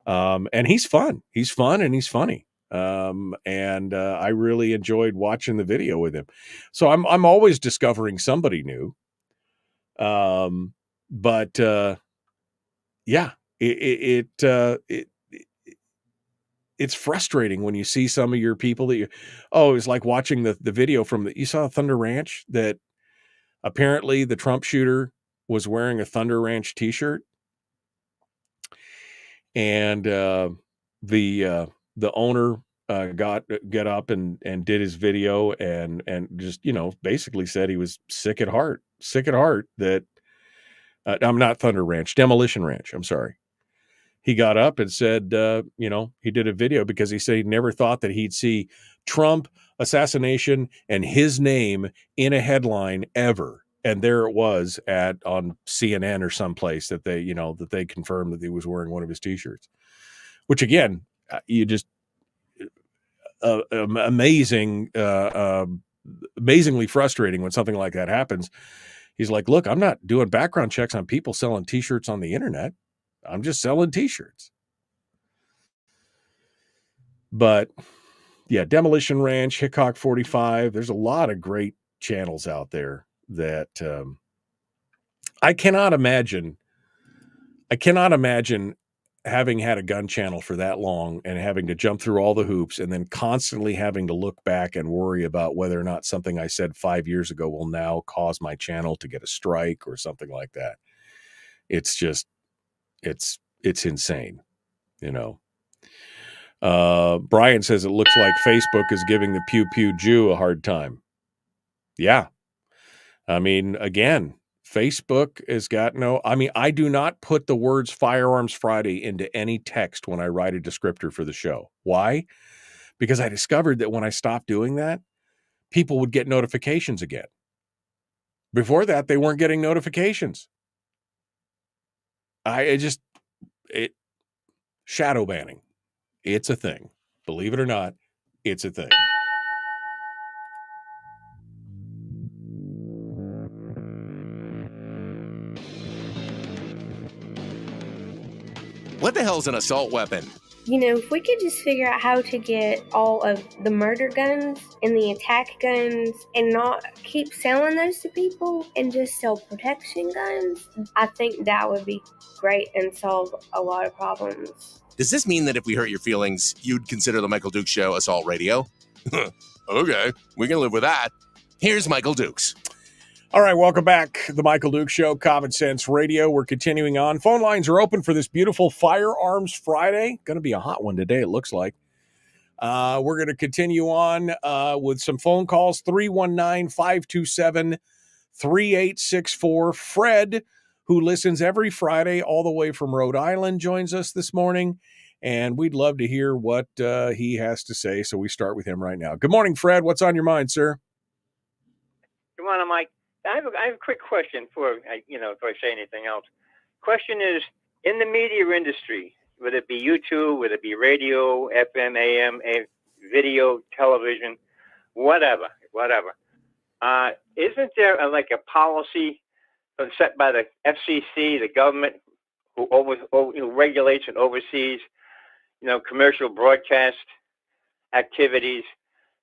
And he's fun. He's fun and he's funny. I really enjoyed watching the video with him. So I'm always discovering somebody new. Yeah, it's frustrating when you see some of your people that it's like watching the video you saw Thunder Ranch, that apparently the Trump shooter was wearing a Thunder Ranch t-shirt. And the owner got up and did his video and just basically said he was sick at heart that I'm not Thunder Ranch, Demolition Ranch. I'm sorry. He got up and said he did a video because he said he never thought that he'd see Trump assassination and his name in a headline ever. And there it was on CNN or someplace that they confirmed that he was wearing one of his t-shirts, which again, you just amazingly frustrating when something like that happens. He's like, look, I'm not doing background checks on people selling t-shirts on the internet. I'm just selling t-shirts. But yeah, Demolition Ranch, Hickcok45. There's a lot of great channels out there that I cannot imagine having had a gun channel for that long and having to jump through all the hoops and then constantly having to look back and worry about whether or not something I said 5 years ago will now cause my channel to get a strike or something like that. It's just, it's insane, Brian says it looks like Facebook is giving the Pew Pew Jew a hard time. Yeah. I mean, again, Facebook has got I do not put the words Firearms Friday into any text when I write a descriptor for the show. Why? Because I discovered that when I stopped doing that, people would get notifications again. Before that, they weren't getting notifications. Shadow banning. It's a thing. Believe it or not, it's a thing. What the hell's an assault weapon? If we could just figure out how to get all of the murder guns and the attack guns and not keep selling those to people and just sell protection guns, I think that would be great and solve a lot of problems. Does this mean that if we hurt your feelings, you'd consider the Michael Dukes Show assault radio? Okay, we can live with that. Here's Michael Dukes. All right, welcome back. The Michael Dukes Show, Common Sense Radio. We're continuing on. Phone lines are open for this beautiful Firearms Friday. Going to be a hot one today, it looks like. We're going to continue on with some phone calls. 319-527-3864. Fred, who listens every Friday all the way from Rhode Island, joins us this morning. And we'd love to hear what he has to say. So we start with him right now. Good morning, Fred. What's on your mind, sir? Good morning, Mike. I have a quick question before I say anything else. Question is, in the media industry, whether it be YouTube, whether it be radio, FM, AM, video, television, whatever, isn't there a policy set by the FCC, the government, who regulates and oversees, commercial broadcast activities,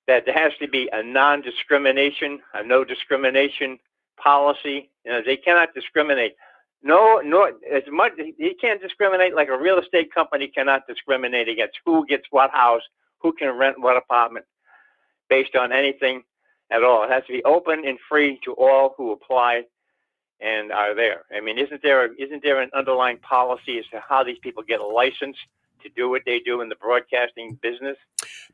that there has to be a non-discrimination, a no discrimination policy? They cannot discriminate. No, as much you can't discriminate like a real estate company cannot discriminate against who gets what house, who can rent what apartment, based on anything at all. It has to be open and free to all who apply and are there. I mean, isn't there an underlying policy as to how these people get a license to do what they do in the broadcasting business?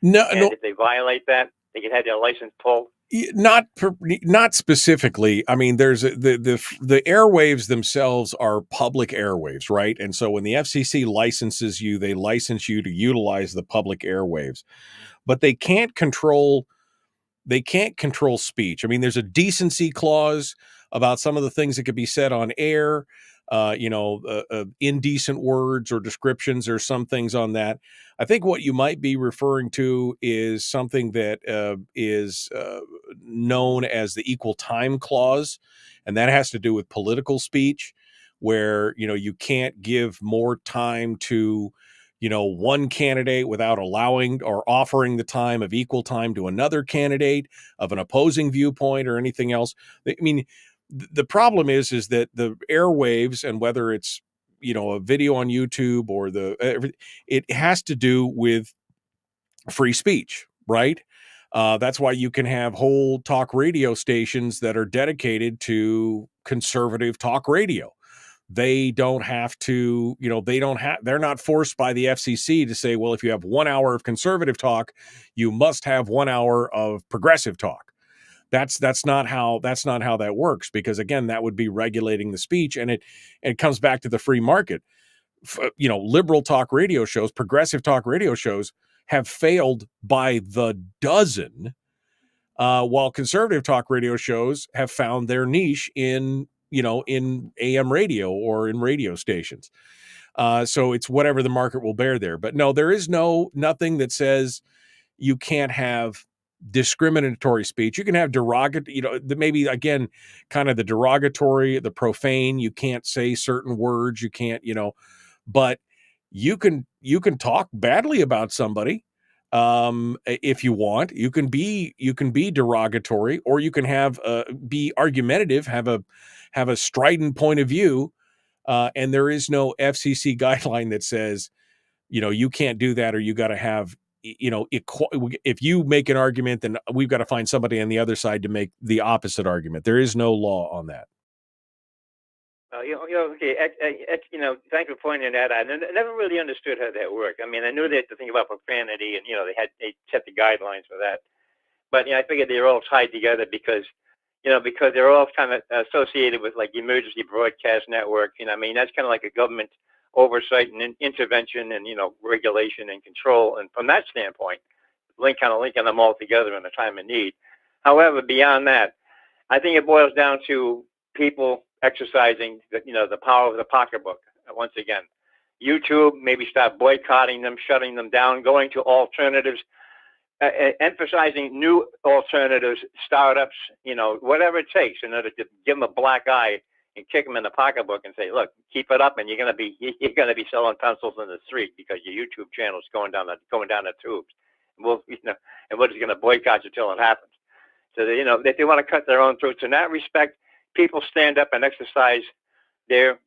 No, if they violate that, they can have their license pulled. Not specifically. I mean, there's the airwaves themselves are public airwaves, right? And so when the FCC licenses you, they license you to utilize the public airwaves, but they can't control speech. I mean, there's a decency clause about some of the things that could be said on air, indecent words or descriptions, or some things on that. I think what you might be referring to is something that is known as the equal time clause, and that has to do with political speech, where, you can't give more time to, one candidate without allowing or offering the time of equal time to another candidate of an opposing viewpoint or anything else. I mean, the problem is that the airwaves, and whether it's, a video on YouTube or it has to do with free speech, right? That's why you can have whole talk radio stations that are dedicated to conservative talk radio. They don't have to, they're not forced by the FCC to say, well, if you have 1 hour of conservative talk, you must have 1 hour of progressive talk. That's not how that works, because again, that would be regulating the speech, and it comes back to the free market. Liberal talk radio shows, progressive talk radio shows have failed by the dozen, while conservative talk radio shows have found their niche in AM radio or in radio stations. So it's whatever the market will bear there. But no, there is nothing that says you can't have discriminatory speech. You can have derogatory, maybe again, kind of the derogatory, the profane. You can't say certain words. You can't, but you can talk badly about somebody. If you want, you can be derogatory, or you can be argumentative, have a strident point of view. And there is no FCC guideline that says, you can't do that, or you got to have, if you make an argument, then we've got to find somebody on the other side to make the opposite argument. There is no law on that. Okay. Thanks for pointing that out. I never really understood how that worked. I mean, I knew they had to think about profanity, and they set the guidelines for that. But I figured they were all tied together because they're all kind of associated with like the Emergency Broadcast Network. I mean, that's kind of like a government oversight and intervention and regulation and control. And from that standpoint, linking them all together in a time of need. However, beyond that, I think it boils down to people exercising the power of the pocketbook. Once again, YouTube, maybe start boycotting them, shutting them down, going to alternatives, emphasizing new alternatives, startups, whatever it takes in order to give them a black eye and kick them in the pocketbook and say, look, keep it up, and you're gonna be selling pencils in the street because your YouTube channel is going down the tubes. And we're just gonna boycott you till it happens. So if they want to cut their own throats in that respect, people stand up and exercise their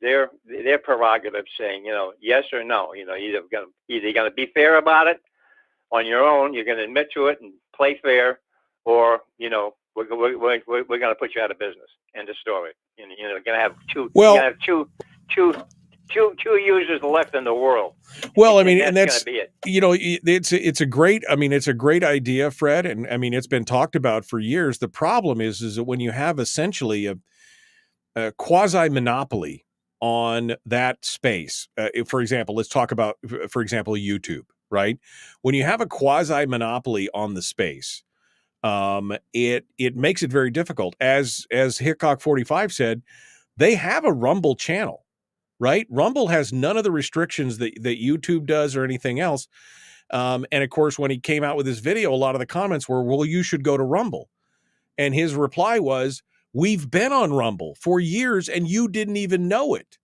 prerogative, saying, yes or no. Either you're gonna be fair about it on your own, you're gonna admit to it and play fair, or we're gonna put you out of business. End of story. You're gonna have two users left in the world. Well, I mean, and that's gonna be it. It's a great idea, Fred, and I mean, it's been talked about for years. The problem is that when you have essentially a quasi monopoly on that space, for example, let's talk about, for example, YouTube, right? When you have a quasi monopoly on the space, it makes it very difficult. As Hickcok45 said, they have a Rumble channel, right? Rumble has none of the restrictions that YouTube does or anything else. And of course, when he came out with his video, a lot of the comments were, well, you should go to Rumble. And his reply was, we've been on Rumble for years and you didn't even know it.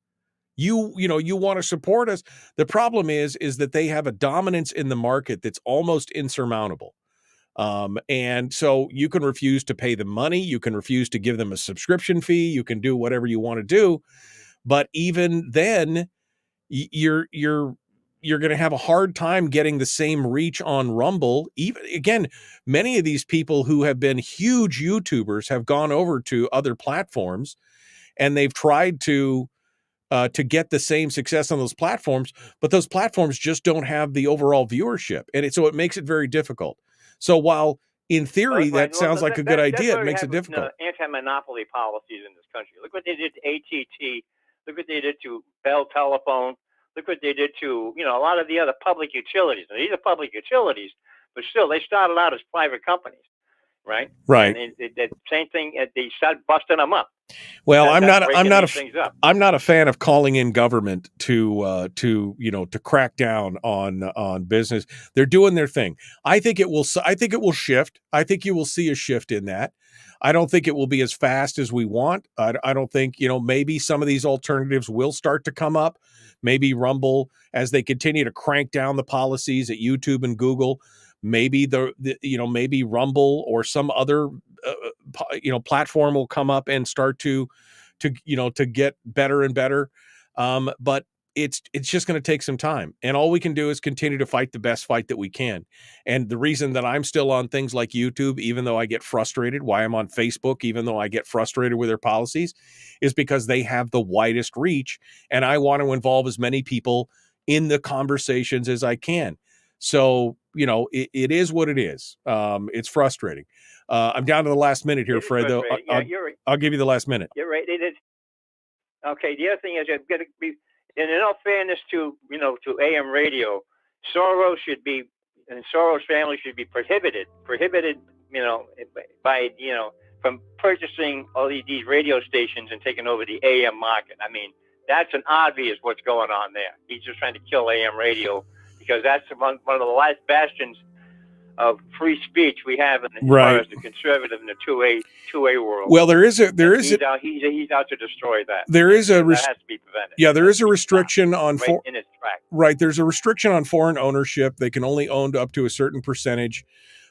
You want to support us. The problem is that they have a dominance in the market that's almost insurmountable. And so you can refuse to pay them money. You can refuse to give them a subscription fee. You can do whatever you want to do. But even then, you're going to have a hard time getting the same reach on Rumble. Even again, many of these people who have been huge YouTubers have gone over to other platforms, and they've tried to get the same success on those platforms, but those platforms just don't have the overall viewership, and so it makes it very difficult. So while in theory that sounds like a good idea, it makes it difficult. Anti-monopoly policies in this country. Look what they did to AT&T. Look what they did to Bell Telephone. Look what they did to, a lot of the other public utilities. And these are public utilities, but still, they started out as private companies, right? Right. And the same thing, they started busting them up. Well, I'm not a fan of calling in government to crack down on business. They're doing their thing. I think it will shift. I think you will see a shift in that. I don't think it will be as fast as we want. I don't think, maybe some of these alternatives will start to come up. Maybe Rumble, as they continue to crank down the policies at YouTube and Google, maybe maybe Rumble or some other platform will come up and start to get better and better. But it's just going to take some time, and all we can do is continue to fight the best fight that we can. And the reason that I'm still on things like YouTube, even though I get frustrated, why I'm on Facebook, even though I get frustrated with their policies, is because they have the widest reach, and I want to involve as many people in the conversations as I can. So, it is what it is. It's frustrating. I'm down to the last minute here, Fred, though. I'll give you the last minute. You're right. It is. Okay. The other thing is, you've got to be, and in all fairness to AM radio, Soros family should be prohibited, by, from purchasing all these radio stations and taking over the AM market. I mean, that's an obvious what's going on there. He's just trying to kill AM radio, because that's one of the last bastions of free speech we have as far as the conservative and the two-way world. Well, he's out to destroy that. That has to be prevented. Yeah, there is a restriction on in its track. Right, there's a restriction on foreign ownership. They can only own up to a certain percentage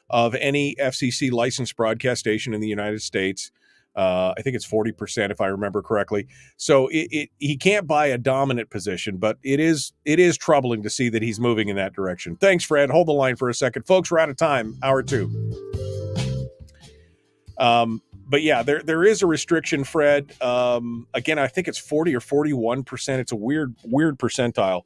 of any FCC licensed broadcast station in the United States. I think it's 40%, if I remember correctly. So he can't buy a dominant position, but it is troubling to see that he's moving in that direction. Thanks, Fred. Hold the line for a second. Folks, we're out of time. Hour 2. But yeah, there is a restriction, Fred. Again, I think it's 40 or 41%. It's a weird percentile.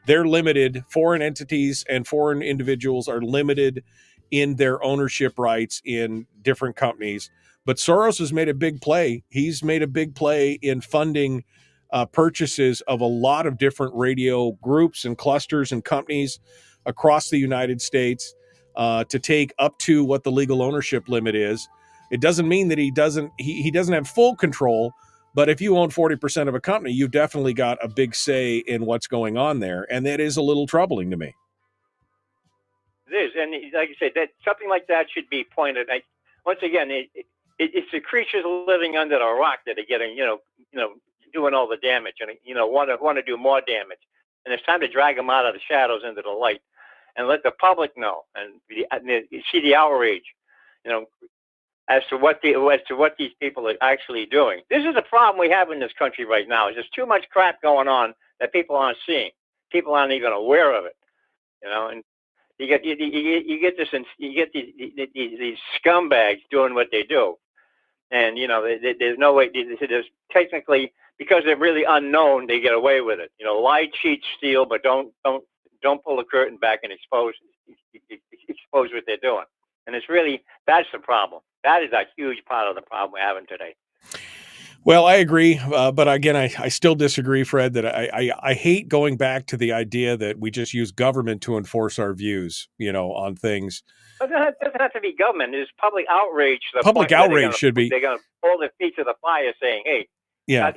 They're limited. Foreign entities and foreign individuals are limited in their ownership rights in different companies. But Soros has made a big play. He's made a big play in funding purchases of a lot of different radio groups and clusters and companies across the United States to take up to what the legal ownership limit is. It doesn't mean that he doesn't have full control, but if you own 40% of a company, you've definitely got a big say in what's going on there, and that is a little troubling to me. It is, and like you said, that something like that should be pointed. Once again, it's the creatures living under the rock that are getting, doing all the damage, and want to do more damage. And it's time to drag them out of the shadows into the light, and let the public know and see the outrage, as to what these people are actually doing. This is the problem we have in this country right now. Is there's too much crap going on that people aren't seeing. People aren't even aware of it, and you get these scumbags doing what they do. And, there's no way, there's technically, because they're really unknown, they get away with it. Lie, cheat, steal, but don't pull the curtain back and expose what they're doing. And that's the problem. That is a huge part of the problem we're having today. Well, I agree, but again, I still disagree, Fred, that I hate going back to the idea that we just use government to enforce our views, on things. But it doesn't have to be government. It's public outrage. To the Public point where outrage should be. They're going to pull their feet to the fire, saying, "Hey, Yeah,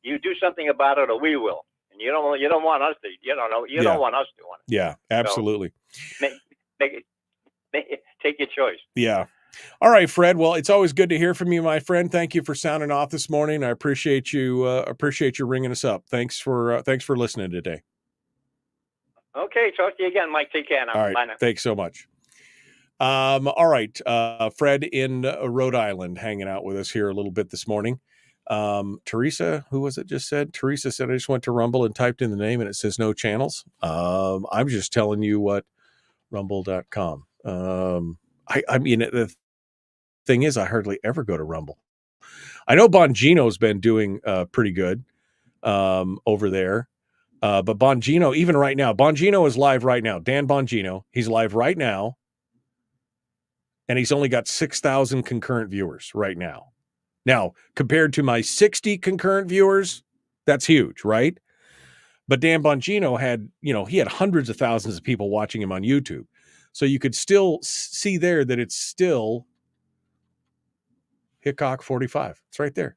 you do something about it, or we will." And you don't want us to. Yeah. Don't want us doing it. Yeah, absolutely. So take your choice. Yeah. All right, Fred. Well, it's always good to hear from you, my friend. Thank you for sounding off this morning. I appreciate you. Appreciate you ringing us up. Thanks for listening today. Okay, talk to you again, Mike. Take care now. All right. Bye now. Thanks so much. All right. Fred in Rhode Island hanging out with us here a little bit this morning. Teresa, who was it just said? Teresa said, I just went to Rumble and typed in the name and it says no channels. I'm just telling you what rumble.com. I mean, the thing is, I hardly ever go to Rumble. I know Bongino's been doing pretty good over there. But Bongino, even right now, Bongino is live right now. Dan Bongino, he's live right now. And he's only got 6,000 concurrent viewers right now. Now, compared to my 60 concurrent viewers, that's huge, right? But Dan Bongino had, he had hundreds of thousands of people watching him on YouTube. So you could still see there that it's still Hickcok45. It's right there.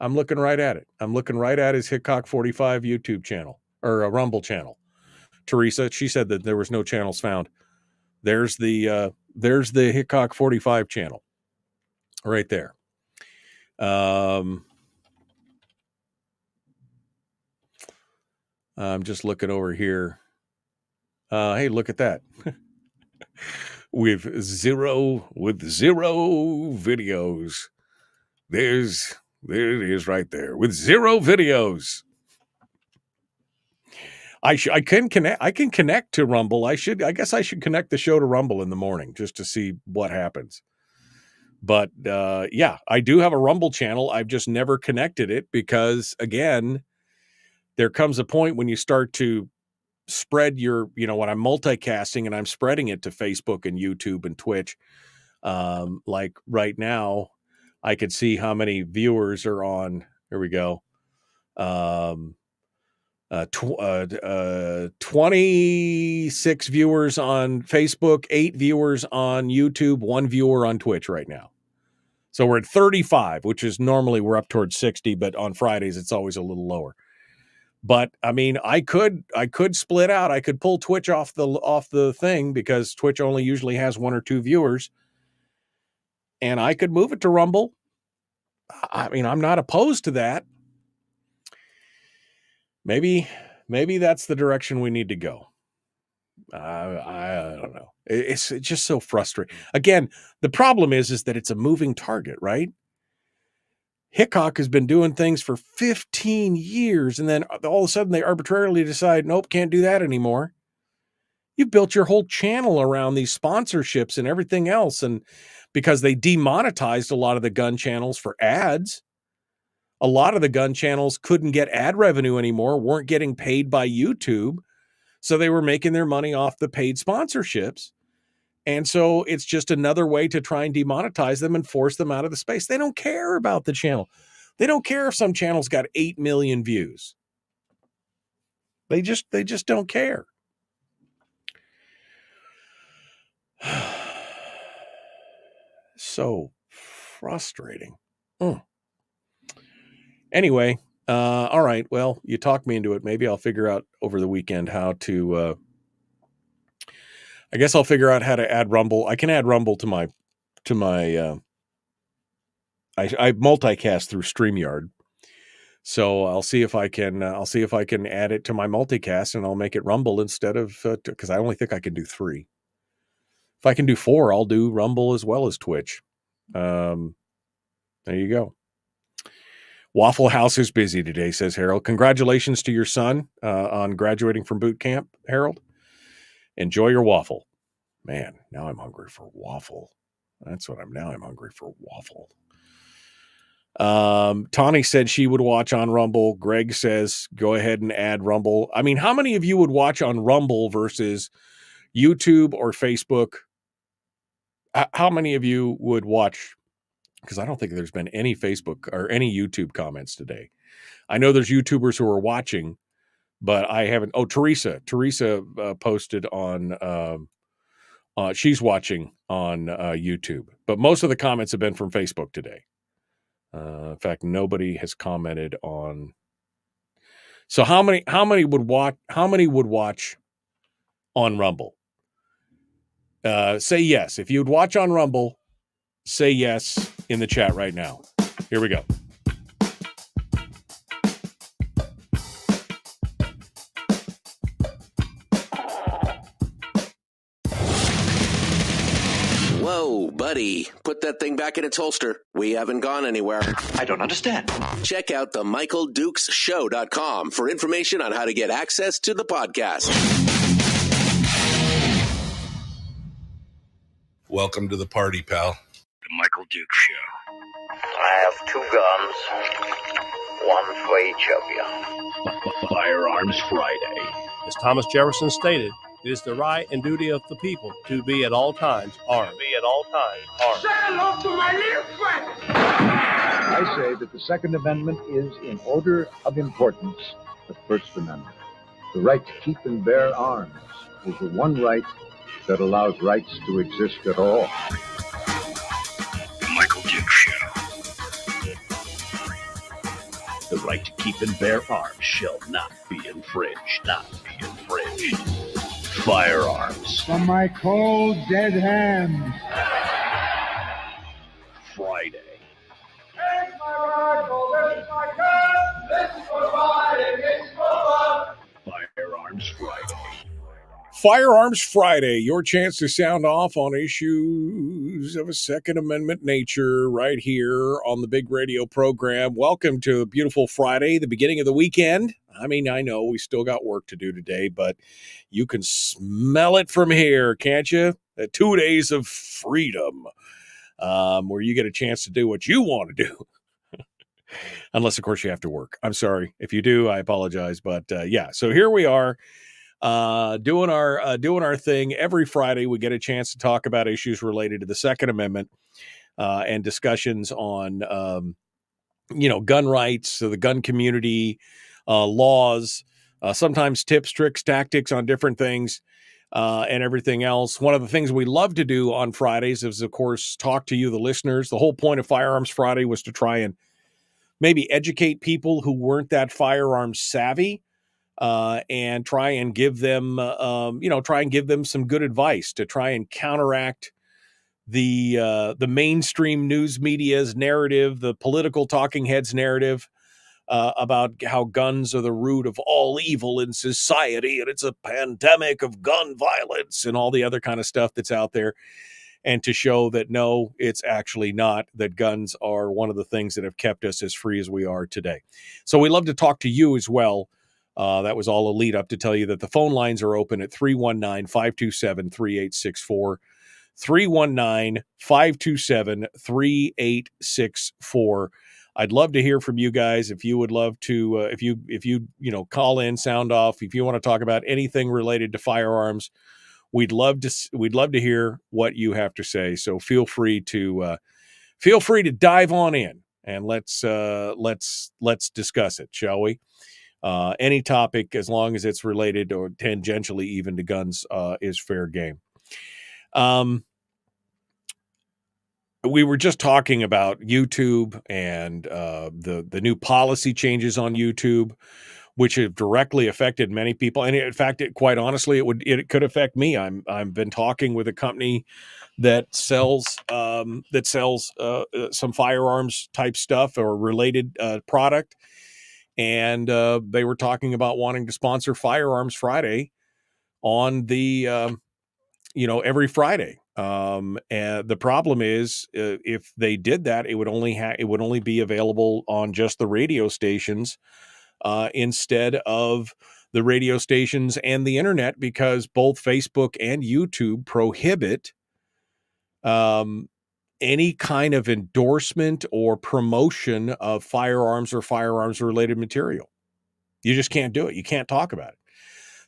I'm looking right at it. I'm looking right at his Hickcok45 YouTube channel or a Rumble channel. Teresa, she said that there was no channels found. There's the Hickcok45 channel right there. I'm just looking over here. Hey, look at that. with zero videos. There it is right there with 0 videos. I can connect to Rumble. I guess I should connect the show to Rumble in the morning just to see what happens. But yeah, I do have a Rumble channel. I've just never connected it because, again, there comes a point when you start to spread your, when I'm multicasting and I'm spreading it to Facebook and YouTube and Twitch. Like right now, I could see how many viewers are on. Here we go. 26 viewers on Facebook, 8 viewers on YouTube, 1 viewer on Twitch right now. So we're at 35, which is normally we're up towards 60, but on Fridays it's always a little lower. But I mean, I could split out. I could pull Twitch off the thing because Twitch only usually has 1 or 2 viewers, and I could move it to Rumble. I mean, I'm not opposed to that. Maybe that's the direction we need to go. I don't know. It's just so frustrating. Again, the problem is that it's a moving target, right? Hickcok has been doing things for 15 years, and then all of a sudden they arbitrarily decide, nope, can't do that anymore. You've built your whole channel around these sponsorships and everything else, and because they demonetized a lot of the gun channels for ads. A lot of the gun channels couldn't get ad revenue anymore, weren't getting paid by YouTube. So they were making their money off the paid sponsorships. And so it's just another way to try and demonetize them and force them out of the space. They don't care about the channel. They don't care if some channel's got 8 million views. They just don't care. So frustrating. Anyway, all right. Well, you talked me into it. Maybe I'll figure out over the weekend how to. I guess I'll figure out how to add Rumble. I can add Rumble to my. I multicast through StreamYard, so I'll see if I can. I'll see if I can add it to my multicast, and I'll make it Rumble instead of because I only think I can do 3. If I can do 4, I'll do Rumble as well as Twitch. There you go. Waffle House is busy today, says Harold. Congratulations to your son on graduating from boot camp, Harold. Enjoy your waffle. Man, now I'm hungry for waffle. That's what I'm hungry for waffle. Tawny said she would watch on Rumble. Greg says go ahead and add Rumble. I mean, how many of you would watch on Rumble versus YouTube or Facebook? How many of you would watch because I don't think there's been any Facebook or any YouTube comments today. I know there's YouTubers who are watching, but I haven't. Oh, Teresa posted on. She's watching on YouTube, but most of the comments have been from Facebook today. In fact, nobody has commented on. So how many would watch? How many would watch on Rumble? Say yes if you'd watch on Rumble. Say yes in the chat right now. Here we go. Whoa, buddy. Put that thing back in its holster. We haven't gone anywhere. I don't understand. Check out the MichaelDukesShow.com for information on how to get access to the podcast. Welcome to the party, pal. The Michael Dukes Show. I have 2 guns, one for each of you. Firearms Friday. As Thomas Jefferson stated, it is the right and duty of the people to be at all times armed. Say hello to my little friend. I say that the Second Amendment is, in order of importance, the First Amendment. The right to keep and bear arms is the one right that allows rights to exist at all. The Michael Dukes Show. The right to keep and bear arms shall not be infringed. Firearms. From my cold, dead hands. Friday. Take my rifle, this is my gun. This is for fighting, it's for fun. Firearms Friday. Firearms Friday, your chance to sound off on issues of a Second Amendment nature right here on the big radio program. Welcome to a beautiful Friday, the beginning of the weekend. I mean, I know we still got work to do today, but you can smell it from here, can't you? 2 days of freedom, where you get a chance to do what you want to do. Unless, of course, you have to work. I'm sorry. If you do, I apologize. But yeah, so here we are. Doing our thing every Friday. We get a chance to talk about issues related to the Second Amendment and discussions on gun rights, so the gun community, laws, sometimes tips, tricks, tactics on different things and everything else. One of the things we love to do on Fridays is, of course, talk to you, the listeners. The whole point of Firearms Friday was to try and maybe educate people who weren't that firearms savvy. And try and give them some good advice to try and counteract the mainstream news media's narrative, the political talking heads narrative about how guns are the root of all evil in society, and it's a pandemic of gun violence and all the other kind of stuff that's out there. And to show that, no, it's actually not, that guns are one of the things that have kept us as free as we are today. So we love to talk to you as well. That was all a lead up to tell you that the phone lines are open at 319-527-3864, 319-527-3864. I'd love to hear from you guys. If you would love to, if you call in, sound off, if you want to talk about anything related to firearms, we'd love to hear what you have to say. So feel free to dive on in and let's discuss it, shall we? Any topic, as long as it's related or tangentially even to guns, is fair game. We were just talking about YouTube and the new policy changes on YouTube, which have directly affected many people. And in fact, quite honestly, it could affect me. I've been talking with a company that sells some firearms type stuff or related product. And they were talking about wanting to sponsor Firearms Friday on the, every Friday. And the problem is, if they did that, it would only be available on just the radio stations instead of the radio stations and the internet, because both Facebook and YouTube prohibit any kind of endorsement or promotion of firearms or firearms related material. You just can't do it. You can't talk about it.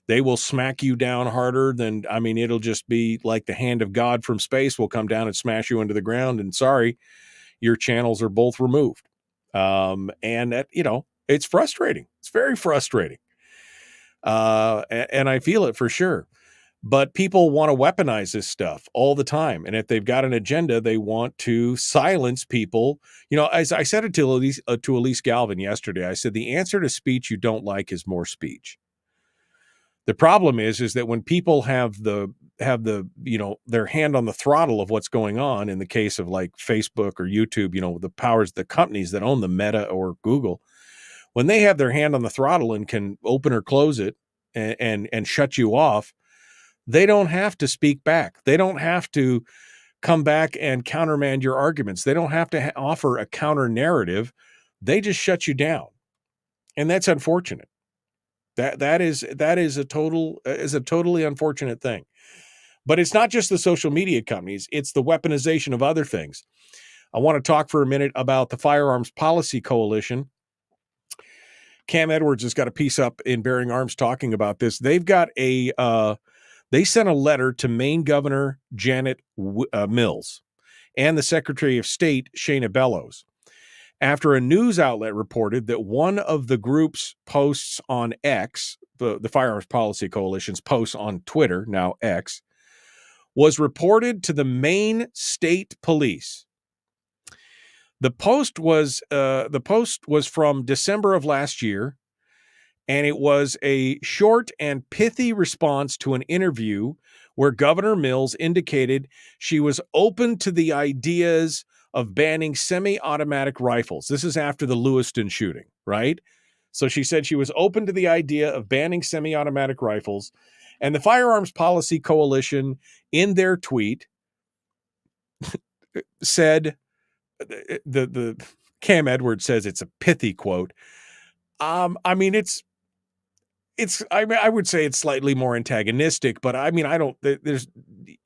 They will smack you down harder than, it'll just be like the hand of God from space will come down and smash you into the ground. And sorry, your channels are both removed. And that, it's frustrating. It's very frustrating. And I feel it for sure. But people want to weaponize this stuff all the time. And if they've got an agenda, they want to silence people. As I said it to Elise Galvin yesterday, I said, the answer to speech you don't like is more speech. The problem is that when people have their hand on the throttle of what's going on, in the case of like Facebook or YouTube, the powers, the companies that own the Meta or Google, when they have their hand on the throttle and can open or close it and shut you off, they don't have to speak back. They don't have to come back and countermand your arguments. They don't have to offer a counter narrative. They just shut you down. And that's unfortunate. That is a totally unfortunate thing. But it's not just the social media companies, it's the weaponization of other things. I want to talk for a minute about the Firearms Policy Coalition. Cam Edwards has got a piece up in Bearing Arms talking about this. They've got they sent a letter to Maine Governor Janet Mills and the Secretary of State Shayna Bellows after a news outlet reported that one of the group's posts on X, the Firearms Policy Coalition's posts on Twitter, now X, was reported to the Maine State Police. The post was from December of last year, and it was a short and pithy response to an interview where Governor Mills indicated she was open to the ideas of banning semi-automatic rifles. This is after the Lewiston shooting, right? So she said she was open to the idea of banning semi-automatic rifles. And the Firearms Policy Coalition, in their tweet, said, the Cam Edwards says it's a pithy quote. I would say it's slightly more antagonistic, but there's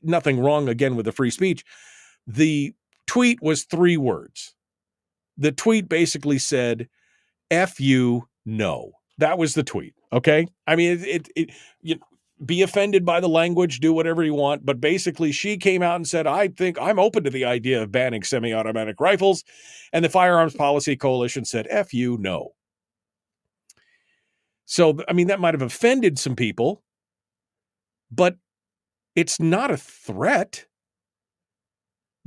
nothing wrong again with the free speech. The tweet was 3 words. The tweet basically said, F you, no. That was the tweet. Okay. Be offended by the language, do whatever you want. But basically she came out and said, I think I'm open to the idea of banning semi-automatic rifles. And the Firearms Policy Coalition said, F you, no. So, that might have offended some people, but it's not a threat.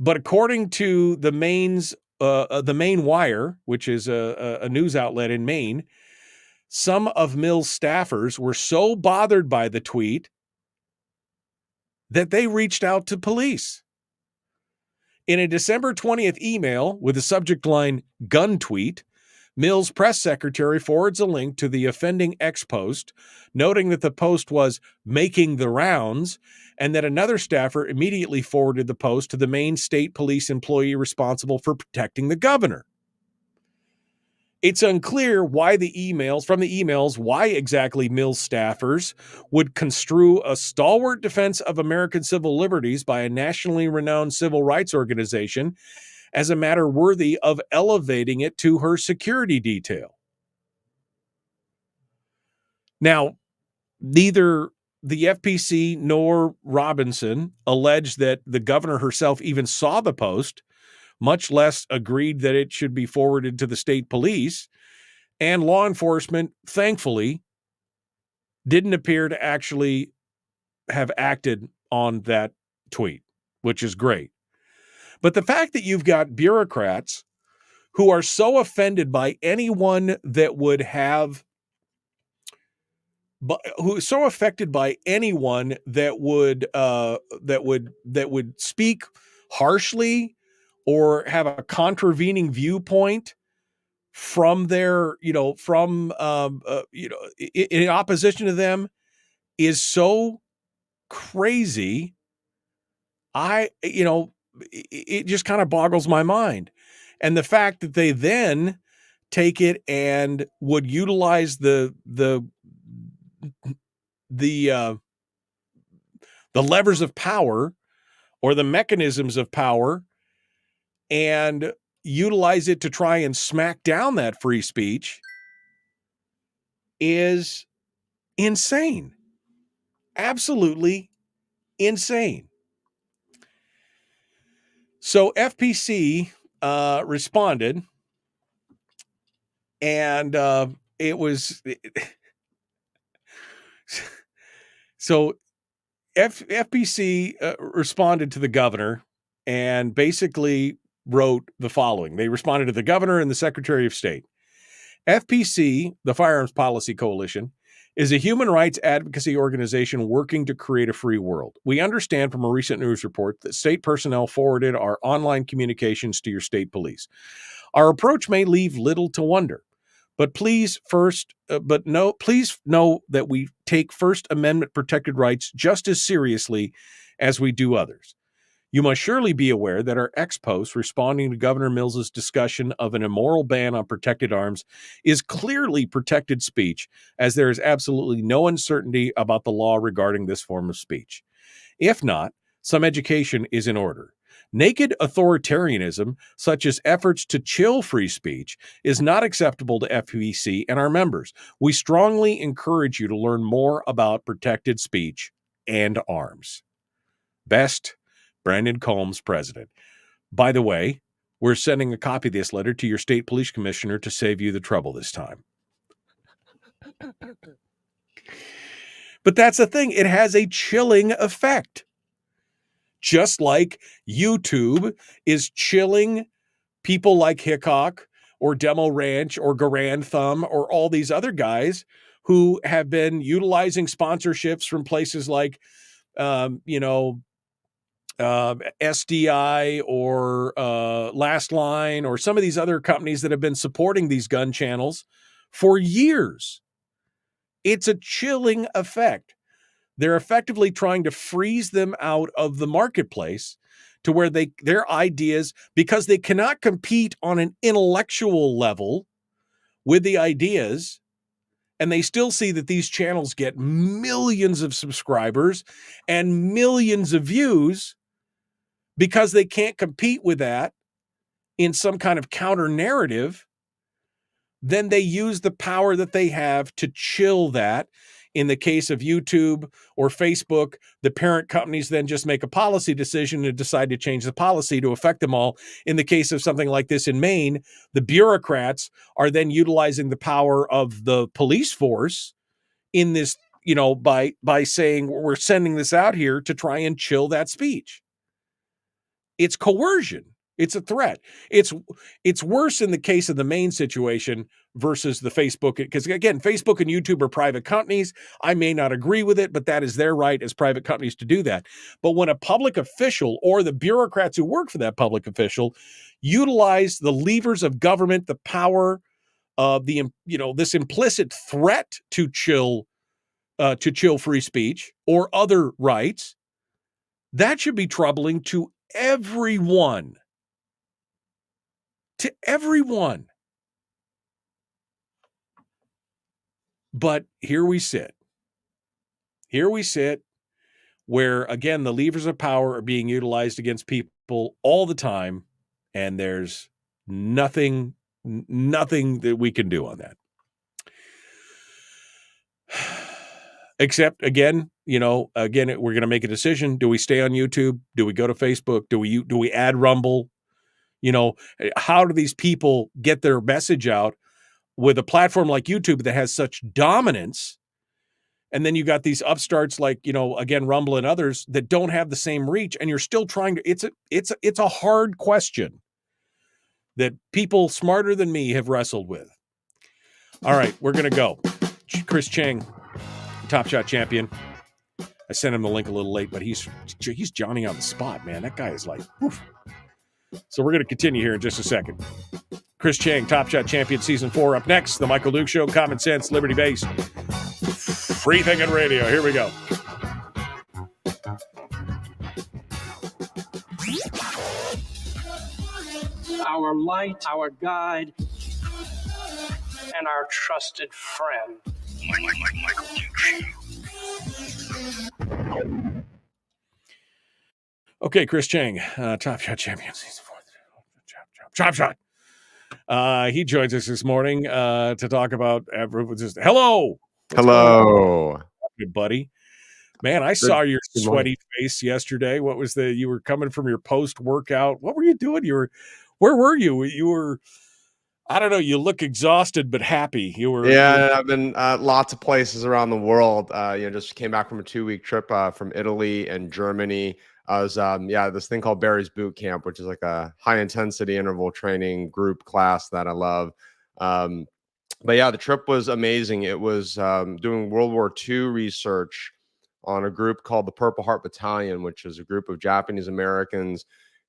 But according to the Maine Wire, which is a news outlet in Maine, some of Mills' staffers were so bothered by the tweet that they reached out to police. In a December 20th email with the subject line "gun tweet," Mills' press secretary forwards a link to the offending X post, noting that the post was making the rounds, and that another staffer immediately forwarded the post to the Maine State Police employee responsible for protecting the governor. It's unclear why why exactly Mills staffers would construe a stalwart defense of American civil liberties by a nationally renowned civil rights organization as a matter worthy of elevating it to her security detail. Now, neither the FPC nor Robinson alleged that the governor herself even saw the post, much less agreed that it should be forwarded to the state police, and law enforcement, thankfully, didn't appear to actually have acted on that tweet, which is great. But the fact that you've got bureaucrats who are so offended by anyone that would have, who is so affected by anyone that would speak harshly or have a contravening viewpoint from their, in opposition to them is so crazy. It just kind of boggles my mind. And the fact that they then take it and would utilize the levers of power or the mechanisms of power and utilize it to try and smack down that free speech is insane. Absolutely insane. So FPC responded, and it was so FBC responded to the governor and basically wrote the following. They responded to the governor and the Secretary of State. FPC, the Firearms Policy Coalition, is a human rights advocacy organization working to create a free world. We understand from a recent news report that state personnel forwarded our online communications to your state police. Our approach may leave little to wonder, but please know that we take First Amendment protected rights just as seriously as we do others. You must surely be aware that our ex-post responding to Governor Mills's discussion of an immoral ban on protected arms is clearly protected speech, as there is absolutely no uncertainty about the law regarding this form of speech. If not, some education is in order. Naked authoritarianism, such as efforts to chill free speech, is not acceptable to FPC and our members. We strongly encourage you to learn more about protected speech and arms. Best, Brandon Combs, President. By the way, we're sending a copy of this letter to your state police commissioner to save you the trouble this time. But that's the thing. It has a chilling effect. Just like YouTube is chilling people like Hickok or Demo Ranch or Garand Thumb or all these other guys who have been utilizing sponsorships from places like, SDI or Last Line or some of these other companies that have been supporting these gun channels for years. It's a chilling effect. They're effectively trying to freeze them out of the marketplace to where their ideas, because they cannot compete on an intellectual level with the ideas, and they still see that these channels get millions of subscribers and millions of views. Because they can't compete with that in some kind of counter narrative, then they use the power that they have to chill that. In the case of YouTube or Facebook, the parent companies then just make a policy decision and decide to change the policy to affect them all. In the case of something like this in Maine, the bureaucrats are then utilizing the power of the police force in this, by saying we're sending this out here to try and chill that speech. It's coercion. It's a threat. It's worse in the case of the Maine situation versus the Facebook, because again, Facebook and YouTube are private companies. I may not agree with it, but that is their right as private companies to do that. But when a public official or the bureaucrats who work for that public official utilize the levers of government, the power of this implicit threat to chill free speech or other rights, that should be troubling to everyone. To everyone. But here we sit. Where, again, the levers of power are being utilized against people all the time, and there's nothing that we can do on that. Except, again, we're going to make a decision. Do we stay on YouTube? Do we go to Facebook? Do we add Rumble? How do these people get their message out with a platform like YouTube that has such dominance? And then you got these upstarts like, again, Rumble and others that don't have the same reach, and you're still trying to, it's a hard question that people smarter than me have wrestled with. All right, we're going to go. Chris Cheng, Top Shot champion. I sent him the link a little late, but he's Johnny on the spot, man. That guy is like, woof. So we're going to continue here in just a second. Chris Cheng, Top Shot champion, season 4. Up next, the Michael Duke Show, common sense, liberty-based, free thinking radio. Here we go. Our light, our guide, and our trusted friend. Michael Duke Show. Okay, Chris Cheng, Top Shot champion, season 4. Top Shot. He joins us this morning to talk about hello. Hello, good buddy. Man, I saw your sweaty face yesterday. What was you were coming from your post workout? What were you doing? Where were you? You were, I don't know. You look exhausted but happy. You were. Yeah, I've been lots of places around the world. Just came back from a 2-week trip from Italy and Germany. I was, this thing called Barry's Boot Camp, which is like a high intensity interval training group class that I love. But yeah, the trip was amazing. It was doing World War II research on a group called the Purple Heart Battalion, which is a group of Japanese Americans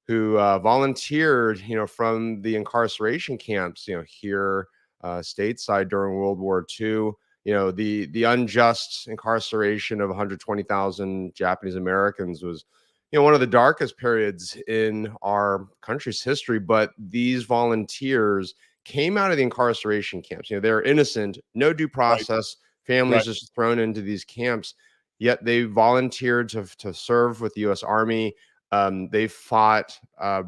who volunteered, from the incarceration camps, here stateside during World War II. The unjust incarceration of 120,000 Japanese Americans was, one of the darkest periods in our country's history. But these volunteers came out of the incarceration camps. They're innocent, no due process, families just thrown into these camps, yet they volunteered to serve with the U.S. Army. They fought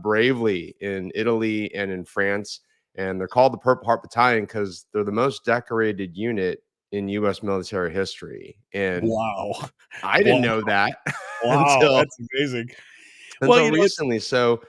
bravely in Italy and in France, and they're called the Purple Heart Battalion because they're the most decorated unit in U.S. military history. And wow, I didn't know that. Wow, that's amazing. Until recently. So,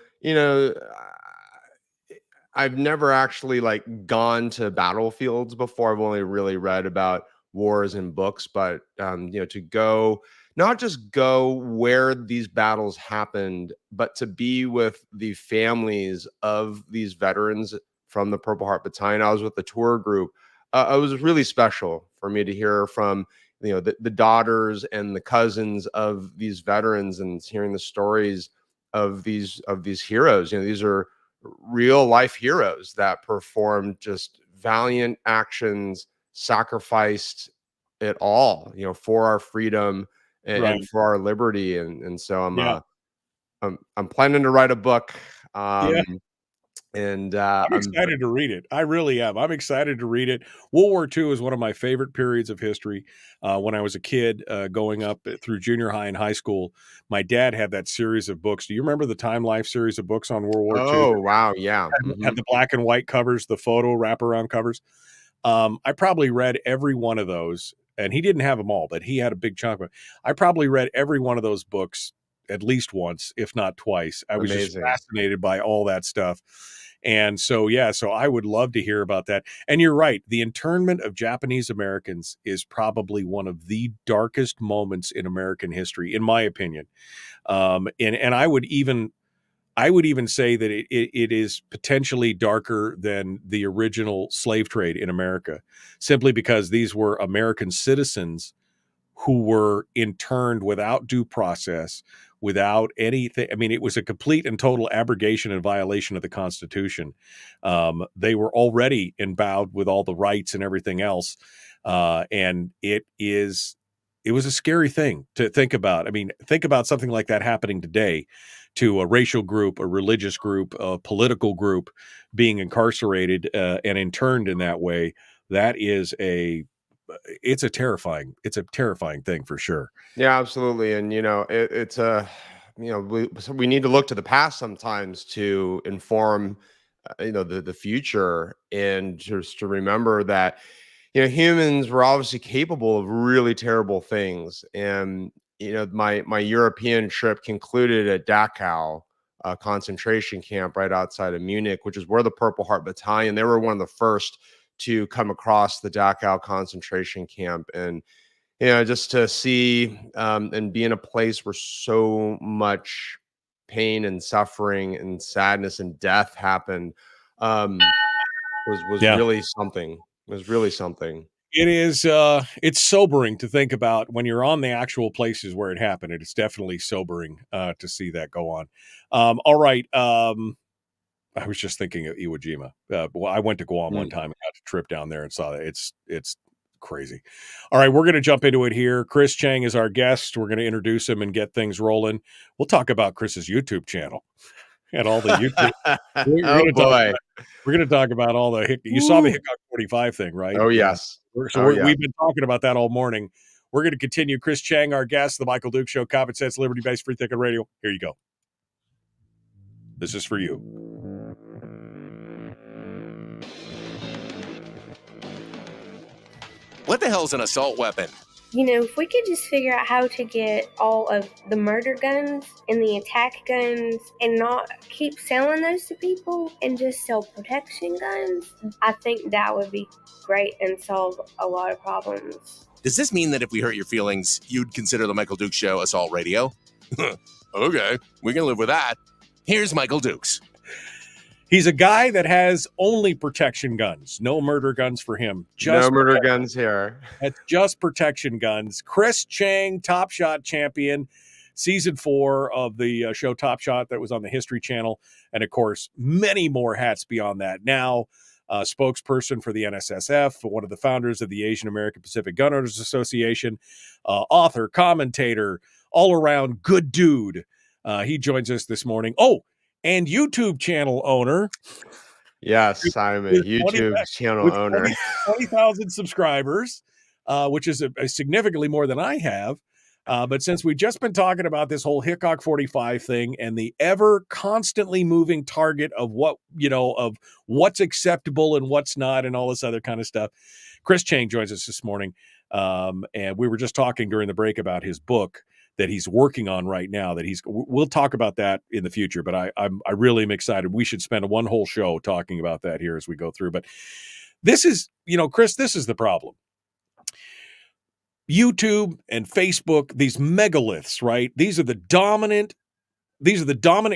I've never actually gone to battlefields before. I've only really read about wars in books, but to go, not just go where these battles happened, but to be with the families of these veterans from the Purple Heart Battalion. I was with the tour group. It was really special for me to hear from the daughters and the cousins of these veterans, and hearing the stories of these heroes. These are real life heroes that performed just valiant actions, sacrificed it all, for our freedom and for our liberty. And so I'm planning to write a book. And I'm excited to read it. I really am. I'm excited to read it. World War II is one of my favorite periods of history. When I was a kid, going up through junior high and high school, my dad had that series of books. Do you remember the Time Life series of books on World War II? Oh, wow. Yeah. Had the black and white covers, the photo wraparound covers. I probably read every one of those, and he didn't have them all, but he had a big chunk of it. I probably read every one of those books at least once, if not twice. I was just fascinated by all that stuff. And so I would love to hear about that. And you're right. The internment of Japanese Americans is probably one of the darkest moments in American history, in my opinion. And I would even say that it is potentially darker than the original slave trade in America, simply because these were American citizens who were interned without due process, without anything. I mean, it was a complete and total abrogation and violation of the Constitution. They were already endowed with all the rights and everything else. And it was a scary thing to think about. I mean, think about something like that happening today to a racial group, a religious group, a political group being incarcerated and interned in that way. That is it's a terrifying thing for sure. Yeah, absolutely. And, it's we need to look to the past sometimes to inform, the future, and just to remember that, humans were obviously capable of really terrible things. And, my European trip concluded at Dachau, a concentration camp right outside of Munich, which is where the Purple Heart Battalion, they were one of the first to come across the Dachau concentration camp. And, just to see and be in a place where so much pain and suffering and sadness and death happened was really something. It was really something. It is. It's sobering to think about when you're on the actual places where it happened. It's definitely sobering to see that go on. All right. I was just thinking of Iwo Jima. Well, I went to Guam one time and got a trip down there and saw that. It's crazy. All right, we're going to jump into it here. Chris Cheng is our guest. We're going to introduce him and get things rolling. We'll talk about Chris's YouTube channel and all the YouTube. Oh boy. We're going to talk about all the you saw the Hickcok45 thing, right? Oh yes. We've been talking about that all morning. We're going to continue. Chris Cheng, our guest, the Michael Duke Show, Common Sense, Liberty-Based Free Thinking Radio. Here you go. This is for you. What the hell's an assault weapon? If we could just figure out how to get all of the murder guns and the attack guns and not keep selling those to people and just sell protection guns, I think that would be great and solve a lot of problems. Does this mean that if we hurt your feelings, you'd consider the Michael Dukes Show assault radio? Okay, we can live with that. Here's Michael Dukes. He's a guy that has only protection guns, no murder guns for him. No murder guns here. It's just protection guns. Chris Cheng, Top Shot champion, season 4 of the show Top Shot that was on the History Channel. And of course, many more hats beyond that. Now, spokesperson for the NSSF, one of the founders of the Asian American Pacific Gun Owners Association, author, commentator, all around good dude. He joins us this morning. Oh, and YouTube channel owner. Yes, I'm a YouTube channel owner. 20,000 subscribers, which is a significantly more than I have. But since we've just been talking about this whole Hickcok45 thing and the ever constantly moving target of of what's acceptable and what's not and all this other kind of stuff, Chris Cheng joins us this morning. And we were just talking during the break about his book that he's working on right now. We'll talk about that in the future, but I really am excited. We should spend one whole show talking about that here as we go through. But this is, Chris, this is the problem. YouTube and Facebook, these megaliths, right? These are the dominant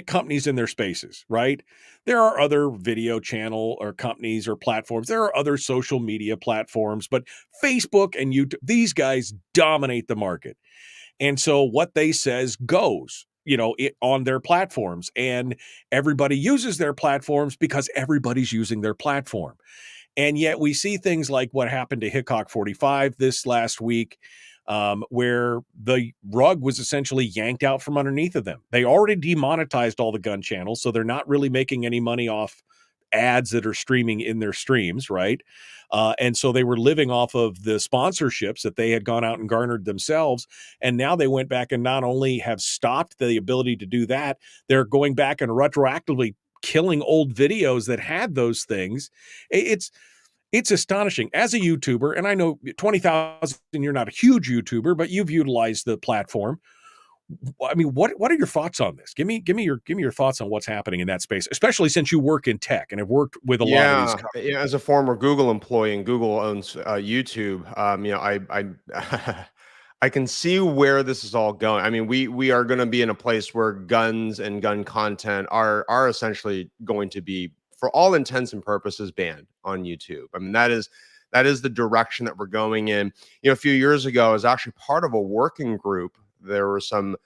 companies in their spaces, right? There are other video channel or companies or platforms. There are other social media platforms, but Facebook and YouTube, these guys dominate the market. And so what they says goes, on their platforms, and everybody uses their platforms because everybody's using their platform. And yet we see things like what happened to Hickcok45 this last week, where the rug was essentially yanked out from underneath of them. They already demonetized all the gun channels, so they're not really making any money off ads that are streaming in their streams, right? And so they were living off of the sponsorships that they had gone out and garnered themselves. And now they went back and not only have stopped the ability to do that, they're going back and retroactively killing old videos that had those things. It's astonishing. As a YouTuber, and I know 20,000, you're not a huge YouTuber, but you've utilized the platform. I mean, what are your thoughts on this? Give me your thoughts on what's happening in that space, especially since you work in tech and have worked with a lot of these companies. As a former Google employee, and Google owns YouTube, I can see where this is all going. I mean, we are going to be in a place where guns and gun content are essentially going to be, for all intents and purposes, banned on YouTube. I mean, that is the direction that we're going in. A few years ago, I was actually part of a working group. There were some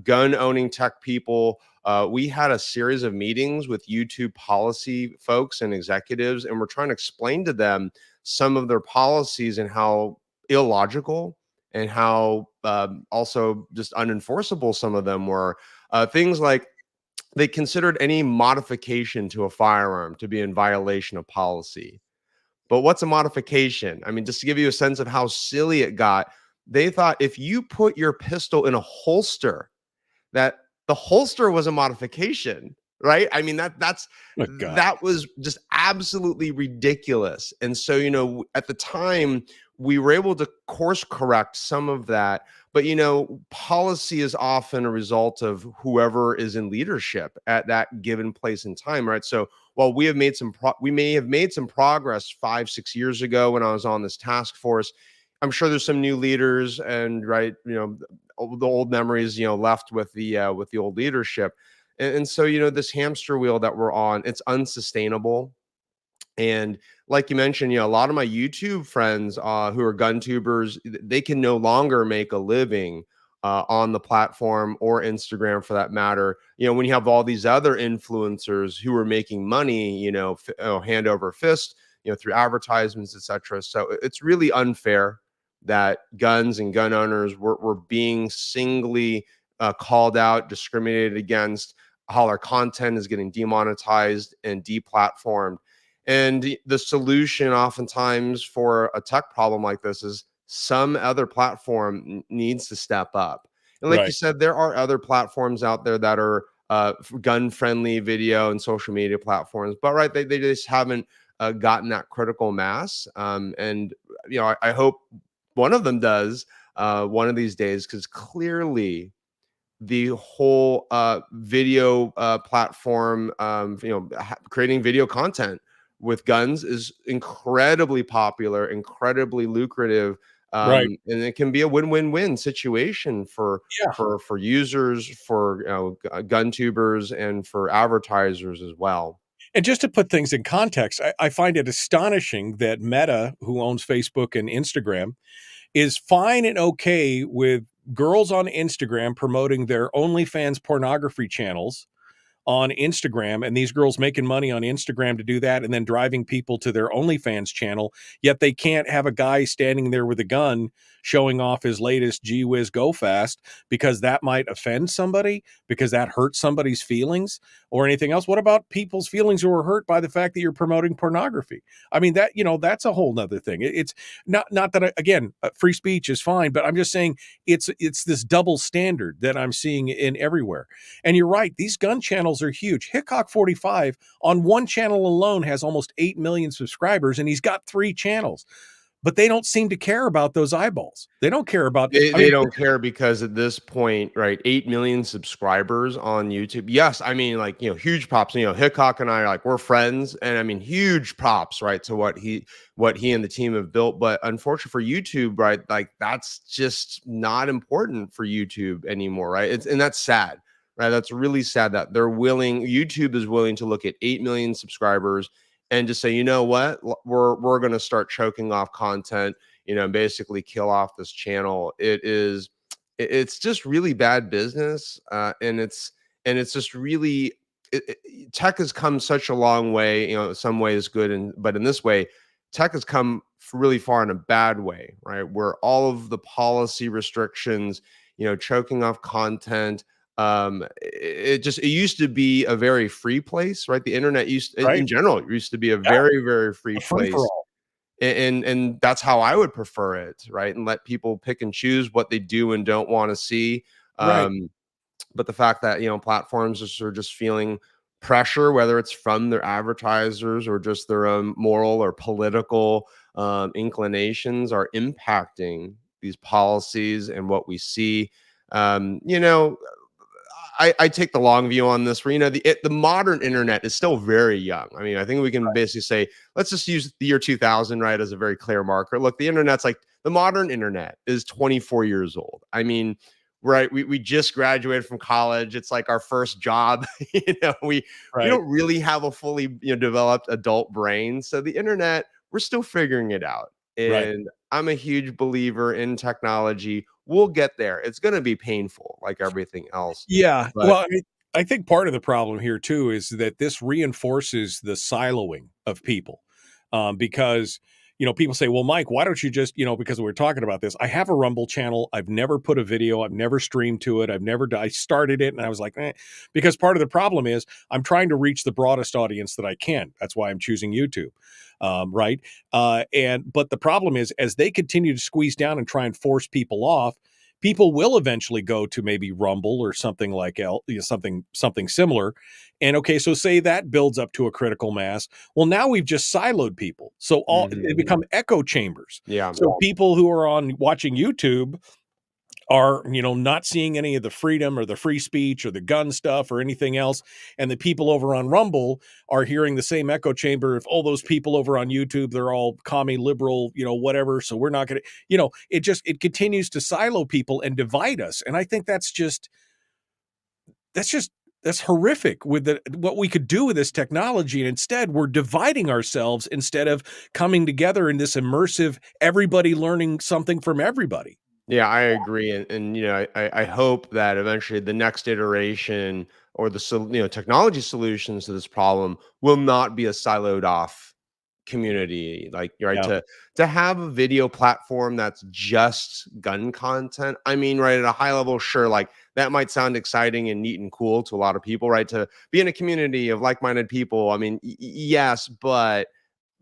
gun owning tech people. We had a series of meetings with YouTube policy folks and executives, and we're trying to explain to them some of their policies and how illogical and how also just unenforceable some of them were. Things like they considered any modification to a firearm to be in violation of policy. But what's a modification? I mean, just to give you a sense of how silly it got, they thought if you put your pistol in a holster, that the holster was a modification, right? I mean, that was just absolutely ridiculous. And so, at the time, we were able to course correct some of that. But, policy is often a result of whoever is in leadership at that given place in time, right? So while we may have made some progress 5-6 years ago when I was on this task force, I'm sure there's some new leaders and the old memories, left with the old leadership. And so, this hamster wheel that we're on, it's unsustainable. And like you mentioned, a lot of my YouTube friends who are gun tubers, they can no longer make a living on the platform or Instagram for that matter. When you have all these other influencers who are making money, hand over fist, through advertisements, etc. So it's really unfair that guns and gun owners were being singly called out, discriminated against, how our content is getting demonetized and deplatformed. And the solution oftentimes for a tech problem like this is some other platform needs to step up. And like you said, there are other platforms out there that are gun-friendly video and social media platforms, but they just haven't gotten that critical mass. And I hope one of them does. one of these days, because clearly the whole video platform, creating video content with guns is incredibly popular, incredibly lucrative, Right. and it can be a win-win-win situation for Yeah. for users, for gun tubers, and for advertisers as well. And just to put things in context, I find it astonishing that Meta, who owns Facebook and Instagram, is fine and okay with girls on Instagram promoting their OnlyFans pornography channels on Instagram, and these girls making money on Instagram to do that and then driving people to their OnlyFans channel, yet they can't have a guy standing there with a gun showing off his latest Gee Whiz Go Fast because that might offend somebody, because that hurts somebody's feelings or anything else. What about people's feelings who are hurt by the fact that you're promoting pornography? I mean, that, that's a whole nother thing. It's not that, again, free speech is fine, but I'm just saying it's this double standard that I'm seeing in everywhere. And you're right, these gun channels are huge. Hickcok45 on one channel alone has almost 8 million subscribers, and he's got 3 channels. But they don't seem to care about those eyeballs. They don't care about. They don't care, because at this point, right, 8 million subscribers on YouTube. Yes, I mean, like, huge props. Hickok and I are like, we're friends, and I mean, huge props, right, to what he and the team have built. But unfortunately for YouTube, right, like, that's just not important for YouTube anymore, right? And that's sad, right? That's really sad that YouTube is willing to look at 8 million subscribers and just say, you know what, we're going to start choking off content, basically kill off this channel. It's just really bad business, and it's just really tech has come such a long way. Some ways good, but in this way, tech has come really far in a bad way, right? Where all of the policy restrictions, choking off content. It used to be a very free place, right? The internet in general used to be a very, very free place. And that's how I would prefer it, right? And let people pick and choose what they do and don't want to see. But the fact that, platforms are just feeling pressure, whether it's from their advertisers or just their own moral or political inclinations, are impacting these policies and what we see. I take the long view on this, where the modern internet is still very young. I mean, I think we can basically say, let's just use the year 2000, right, as a very clear marker. Look, the internet's like, the modern internet is 24 years old. I mean, right, we just graduated from college. It's like our first job. We don't really have a fully developed adult brain. So the internet, we're still figuring it out. And I'm a huge believer in technology. We'll get there. It's going to be painful, like everything else. Yeah. Well, I think part of the problem here too is that this reinforces the siloing of people, because people say, well, Mike, why don't you just, because we're talking about this, I have a Rumble channel. I've never put a video. I've never streamed to it. I started it and I was like, because part of the problem is I'm trying to reach the broadest audience that I can. That's why I'm choosing YouTube. Right. But the problem is, as they continue to squeeze down and try and force people off, people will eventually go to maybe Rumble or something like something similar. And okay, so say that builds up to a critical mass. Well, now we've just siloed people. So they become echo chambers. Yeah. So people who are watching YouTube are, not seeing any of the freedom or the free speech or the gun stuff or anything else. And the people over on Rumble are hearing the same echo chamber of all those people over on YouTube. They're all commie, liberal, whatever. So we're not going to, it continues to silo people and divide us. And I think that's horrific with what we could do with this technology. And instead we're dividing ourselves instead of coming together in this immersive, everybody learning something from everybody. Yeah, I agree, and I hope that eventually the next iteration or the technology solutions to this problem will not be a siloed off community, like to have a video platform that's just gun content. I mean, right, at a high level, sure, like that might sound exciting and neat and cool to a lot of people, right? To be in a community of like-minded people. I mean, yes, but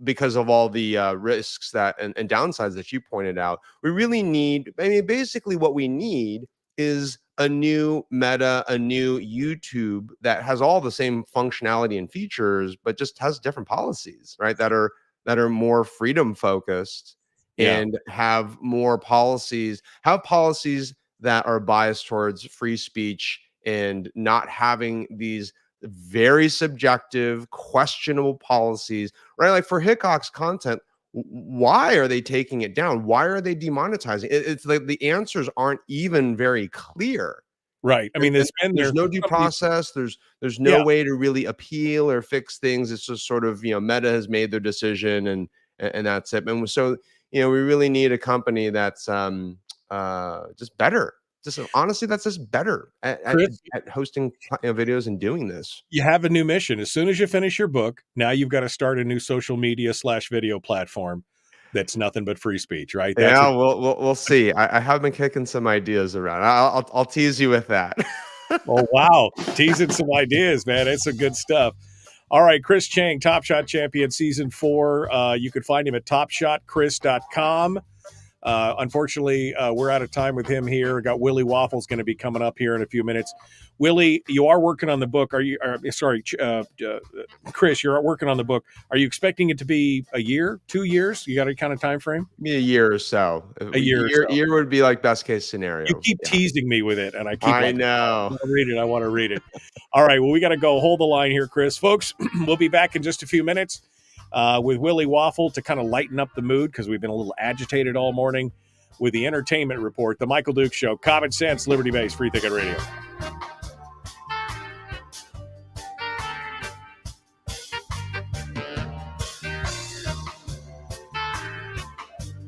because of all the risks and downsides that you pointed out, we really need, basically what we need is a new Meta, a new YouTube that has all the same functionality and features, but just has different policies, right? That are more freedom focused and have more policies, have policies that are biased towards free speech and not having these very subjective, questionable policies, right? Like for Hickcok's content, why are they taking it down? Why are they demonetizing? It's like the answers aren't even very clear. Right. I mean, there's no due process. There's no way to really appeal or fix things. It's just sort of, Meta has made their decision and that's it. And so, we really need a company that's just better. Just honestly, that's just better at hosting videos and doing this. You have a new mission. As soon as you finish your book, now you've got to start a new social media / video platform that's nothing but free speech, right? We'll see. I have been kicking some ideas around. I'll tease you with that. Oh, wow. Teasing some ideas, man. That's some good stuff. All right, Chris Cheng, Top Shot Champion Season 4. You can find him at topshotchris.com. Unfortunately, we're out of time with him here. Got Willie Waffle's going to be coming up here in a few minutes. Willie, you are working on the book. Chris, you're working on the book. Are you expecting it to be a year, 2 years? You got a kind of time frame? Maybe a year or so. A year would be like best case scenario. You keep teasing me with it, and I know. I want to read it. All right, well, we got to go. Hold the line here, Chris. Folks, we'll be back in just a few minutes with Willie Waffle to kind of lighten up the mood because we've been a little agitated all morning with the entertainment report, The Michael Dukes Show, Common Sense, Liberty-Based, Free Thinking Radio.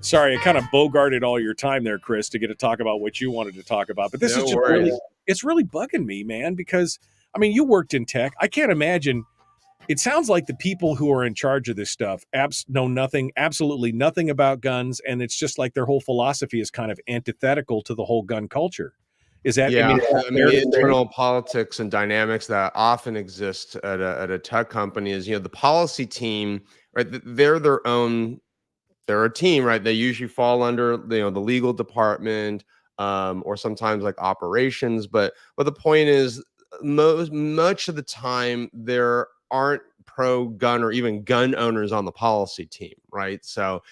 Sorry, I kind of bogarted all your time there, Chris, to get to talk about what you wanted to talk about. But this is just it's really bugging me, man, because, I mean, you worked in tech. I can't imagine. It sounds like the people who are in charge of this stuff know absolutely nothing about guns. And it's just like their whole philosophy is kind of antithetical to the whole gun culture. Is that? Yeah, the internal politics and dynamics that often exist at a tech company is, the policy team, right? They're their own. They're a team, right? They usually fall under the legal department or sometimes like operations. But the point is, much of the time there aren't pro-gun or even gun owners on the policy team, right? So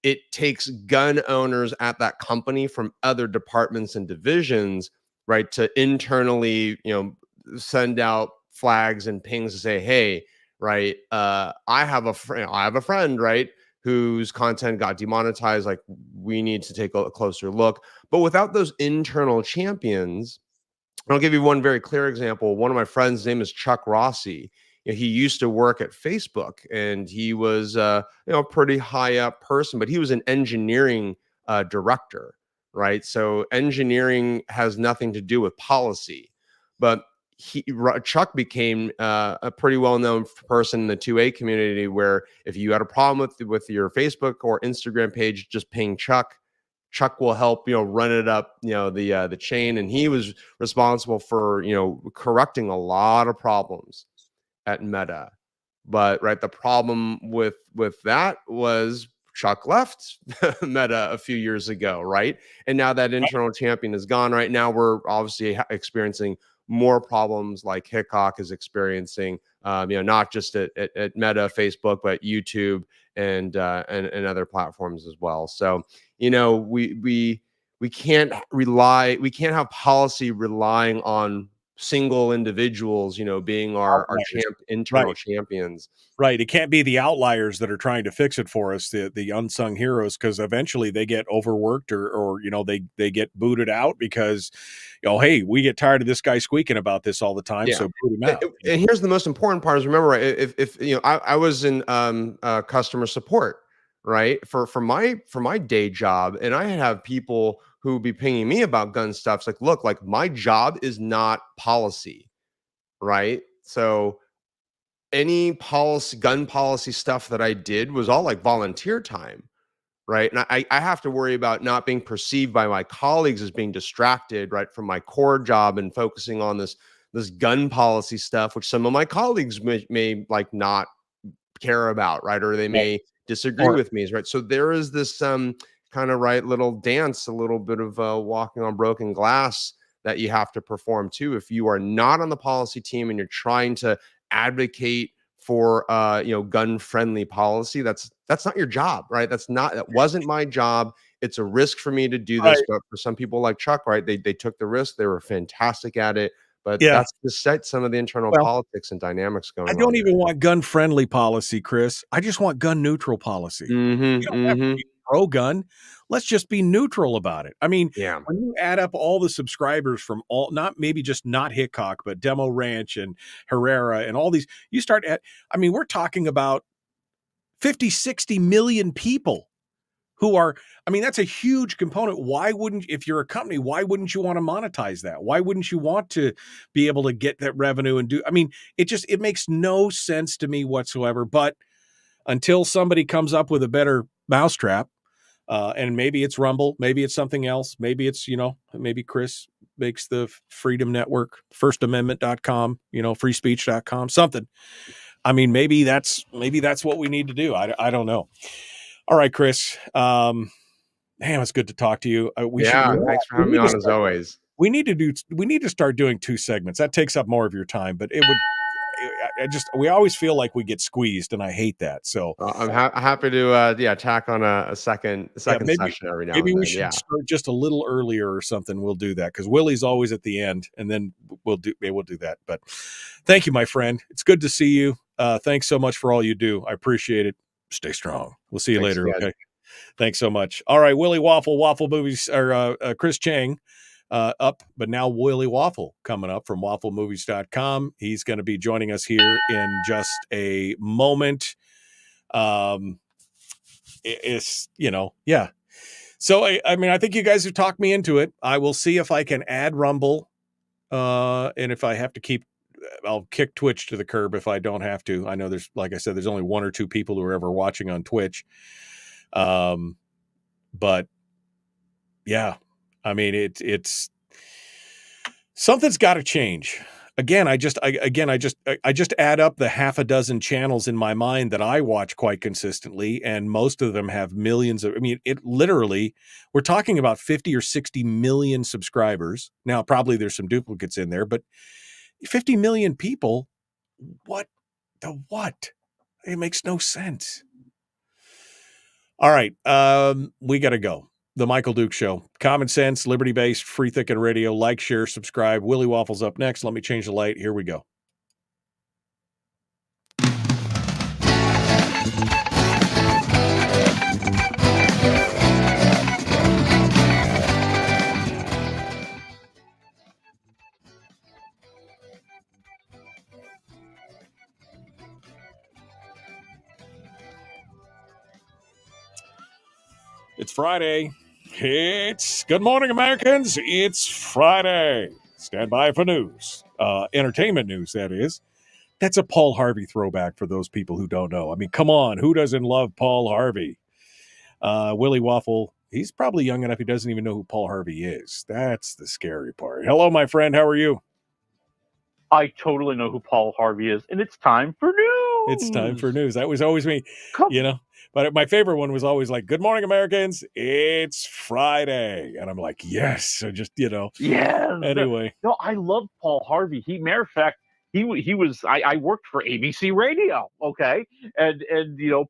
it takes gun owners at that company from other departments and divisions, right, to internally, send out flags and pings to say, hey, right, I have a friend, right, whose content got demonetized. Like, we need to take a closer look. But without those internal champions, I'll give you one very clear example. One of my friends' name is Chuck Rossi. He used to work at Facebook, and he was a pretty high up person, but he was an engineering director, right? So engineering has nothing to do with policy. But Chuck became a pretty well-known person in the 2A community, where if you had a problem with your Facebook or Instagram page, just ping Chuck. Chuck will help, run it up, the chain. And he was responsible for, correcting a lot of problems at Meta. But right, the problem with that was Chuck left Meta a few years ago, right? And now that internal champion is gone. Right now, we're obviously experiencing more problems like Hickcok is experiencing, not just at Meta, Facebook, but YouTube and other platforms as well. So, we can't have policy relying on single individuals, being our internal champions. Right. It can't be the outliers that are trying to fix it for us, the unsung heroes, because eventually they get overworked or they get booted out because, hey, we get tired of this guy squeaking about this all the time. Yeah. So boot him out. And here's the most important part is, remember, if I was in customer support, right, for my day job, and I have people who would be pinging me about gun stuff. It's like, look, like, my job is not policy, right? So any gun policy stuff that I did was all like volunteer time, right? And I have to worry about not being perceived by my colleagues as being distracted, right, from my core job and focusing on this gun policy stuff, which some of my colleagues may like not care about, right? Or they may disagree with me, right? So there is this kind of little dance, a little bit of walking on broken glass that you have to perform too. If you are not on the policy team and you're trying to advocate for gun friendly policy. That's not your job, right? That wasn't my job. It's a risk for me to do this, but for some people like Chuck, right, they took the risk. They were fantastic at it. But that's to set some of the internal politics and dynamics going on. I don't even want gun friendly policy, Chris. I just want gun neutral policy. You don't have to be pro gun. Let's just be neutral about it. I mean, when you add up all the subscribers from not Hickcok, but Demo Ranch and Herrera and all these, you start we're talking about 50, 60 million people who are, that's a huge component. If you're a company, why wouldn't you want to monetize that? Why wouldn't you want to be able to get that revenue and it makes no sense to me whatsoever. But until somebody comes up with a better mousetrap, and maybe it's Rumble, maybe it's something else, maybe it's, maybe Chris makes the Freedom Network, firstamendment.com, freespeech.com, something. Maybe that's what we need to do. I don't know. All right, Chris. It's good to talk to you. Thanks for having me on as always. We need to start doing 2 segments. That takes up more of your time, but we always feel like we get squeezed, and I hate that. So I'm happy to tack on a second session every now and then. Maybe we should start just a little earlier or something. We'll do that because Willie's always at the end, and then we'll do that. But thank you, my friend. It's good to see you. Thanks so much for all you do. I appreciate it. Stay strong. We'll see you later. Guys. Okay. Thanks so much. All right. Willie Waffle Movies, or Chris Cheng up, but now Willie Waffle coming up from wafflemovies.com. He's going to be joining us here in just a moment. So, I think you guys have talked me into it. I will see if I can add Rumble. And if I have to I'll kick Twitch to the curb if I don't have to. I know like I said, there's only 1 or 2 people who are ever watching on Twitch. But yeah, it's something's got to change. Again, I just add up the half a dozen channels in my mind that I watch quite consistently, and most of them have millions of. It literally, we're talking about 50 or 60 million subscribers. Now, probably there's some duplicates in there, but 50 million people. What? It makes no sense. All right, we got to go. The Michael Duke Show. Common sense, liberty-based, free thinking radio. Like, share, subscribe. Willie Waffle's up next. Let me change the light. Here we go. It's Friday. It's Good Morning, Americans. It's Friday. Stand by for news. Entertainment news, that is. That's a Paul Harvey throwback for those people who don't know. Come on. Who doesn't love Paul Harvey? Willie Waffle, he's probably young enough he doesn't even know who Paul Harvey is. That's the scary part. Hello, my friend. How are you? I totally know who Paul Harvey is, and it's time for news. It's time for news. That was always me, But my favorite one was always like, Good Morning, Americans. It's Friday. And I'm like, yes. So just, Yeah. Anyway. No, I love Paul Harvey. Matter of fact, he was, I worked for ABC Radio. Okay. And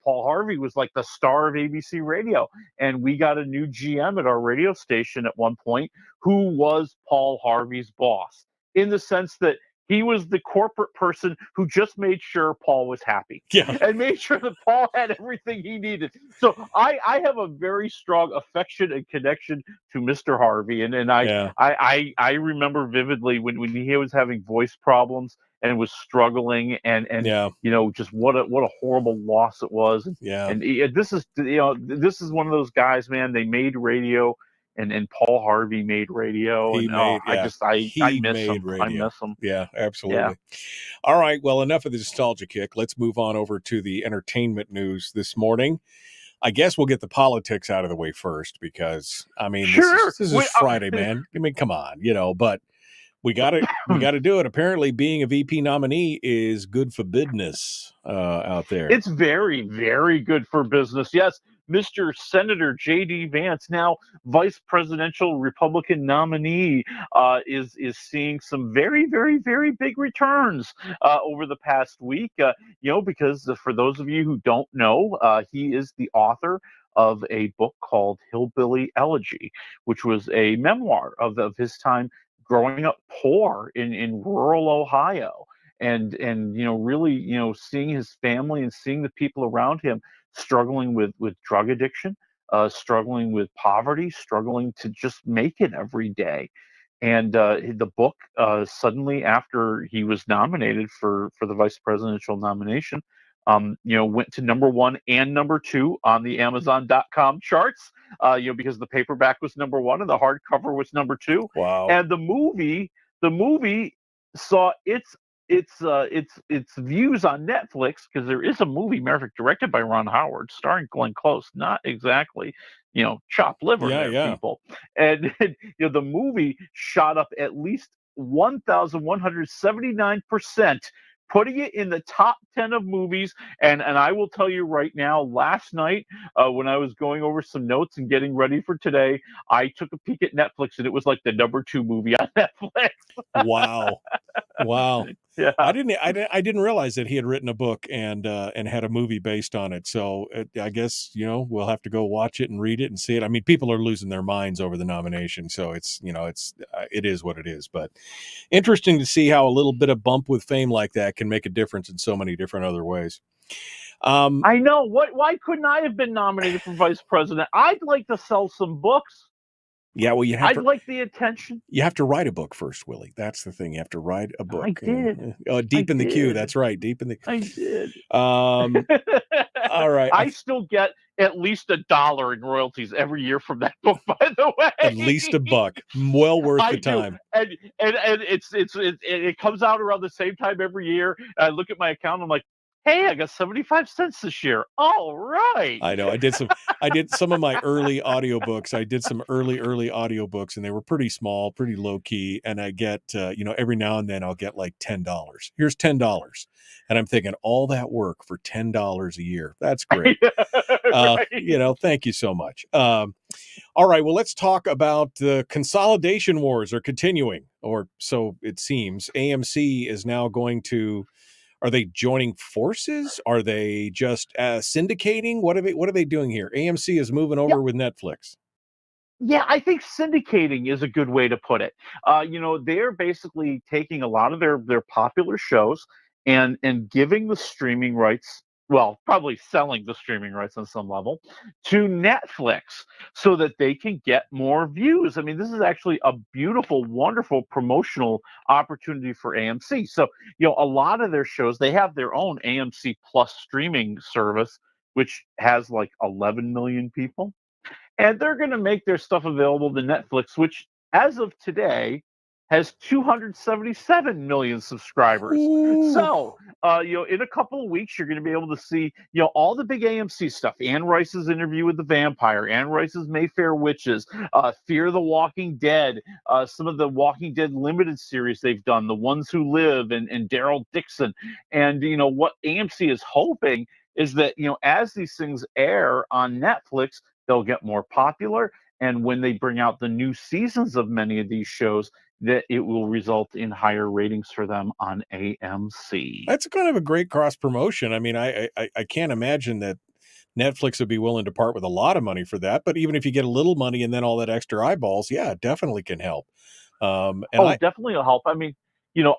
Paul Harvey was like the star of ABC Radio. And we got a new GM at our radio station at one point who was Paul Harvey's boss, in the sense that he was the corporate person who just made sure Paul was happy. Yeah. And made sure that Paul had everything he needed. So I have a very strong affection and connection to Mr. Harvey. And I remember vividly when he was having voice problems and was struggling and just what a horrible loss it was. And this is one of those guys, man. They made radio. And Paul Harvey made radio. I miss him. I miss him. Yeah, absolutely. Yeah. All right. Well, enough of the nostalgia kick. Let's move on over to the entertainment news this morning. I guess we'll get the politics out of the way first because, this is Friday, man. Come on, but we got to do it. Apparently being a VP nominee is good for business out there. It's very, very good for business. Yes. Mr. Senator J.D. Vance, now vice presidential Republican nominee, is seeing some very, very, very big returns over the past week. Because for those of you who don't know, he is the author of a book called Hillbilly Elegy, which was a memoir of his time growing up poor in rural Ohio, and really seeing his family and seeing the people around him struggling with drug addiction, struggling with poverty, struggling to just make it every day. And the book, suddenly after he was nominated for the vice presidential nomination, went to #1 and #2 on the Amazon.com charts. Because the paperback was #1 and the hardcover was #2. Wow! And the movie saw its views on Netflix, because there is a movie, directed by Ron Howard, starring Glenn Close. Not exactly, chopped liver there, people. And the movie shot up at least 1,179%, putting it in the top 10 of movies. And I will tell you right now, last night, when I was going over some notes and getting ready for today, I took a peek at Netflix, and it was like the #2 movie on Netflix. Wow. Yeah. I didn't realize that he had written a book and had a movie based on it. So I guess, we'll have to go watch it and read it and see it. I mean, people are losing their minds over the nomination. So it is what it is, but interesting to see how a little bit of bump with fame like that can make a difference in so many different other ways. I know. Why couldn't I have been nominated for vice president? I'd like to sell some books. Yeah, well, I'd like the attention. You have to write a book first, Willie. That's the thing. You have to write a book. I did. Deep in the queue. That's right. Deep in the. I did. All right. I still get at least $1 in royalties every year from that book, by the way. At least $1. Well worth the time. And it comes out around the same time every year. I look at my account. I'm like, hey, I got 75 cents this year. All right. I know. I did some of my early audiobooks. I did some early audiobooks, and they were pretty small, pretty low key. And I get, every now and then I'll get like $10. Here's $10. And I'm thinking, all that work for $10 a year. That's great. Right. Thank you so much. All right. Well, let's talk about the consolidation wars are continuing, or so it seems. AMC is now going to. Are they joining forces? Are they just syndicating? What are they doing here? AMC is moving over with Netflix. Yeah, I think syndicating is a good way to put it. They're basically taking a lot of their popular shows and giving the streaming rights, well, probably selling the streaming rights on some level, to Netflix so that they can get more views. I mean, this is actually a beautiful, wonderful promotional opportunity for AMC. So, a lot of their shows, they have their own AMC Plus streaming service, which has like 11 million people. And they're going to make their stuff available to Netflix, which, as of today, has 277 million subscribers. Ooh. So, in a couple of weeks, you're going to be able to see, all the big AMC stuff. Anne Rice's Interview with the Vampire, Anne Rice's Mayfair Witches, Fear the Walking Dead, some of the Walking Dead limited series they've done, The Ones Who Live, and Daryl Dixon. And, what AMC is hoping is that, as these things air on Netflix, they'll get more popular. And when they bring out the new seasons of many of these shows, that it will result in higher ratings for them on AMC. That's kind of a great cross promotion. I mean, I can't imagine that Netflix would be willing to part with a lot of money for that. But even if you get a little money and then all that extra eyeballs, yeah, it definitely can help. Definitely will help. I mean,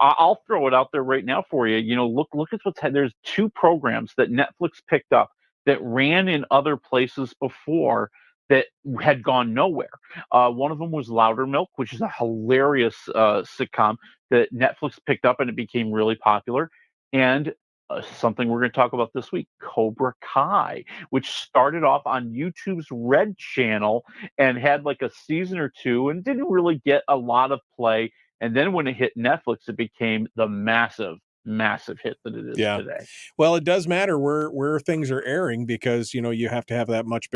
I'll throw it out there right now for you. Look at there's 2 programs that Netflix picked up that ran in other places before that had gone nowhere. One of them was Loudermilk, which is a hilarious sitcom that Netflix picked up, and it became really popular. And something we're going to talk about this week, Cobra Kai, which started off on YouTube's Red channel and had like a season or 2 and didn't really get a lot of play. And then when it hit Netflix, it became the massive hit that it is today. Well, it does matter where things are airing, because you have to have that much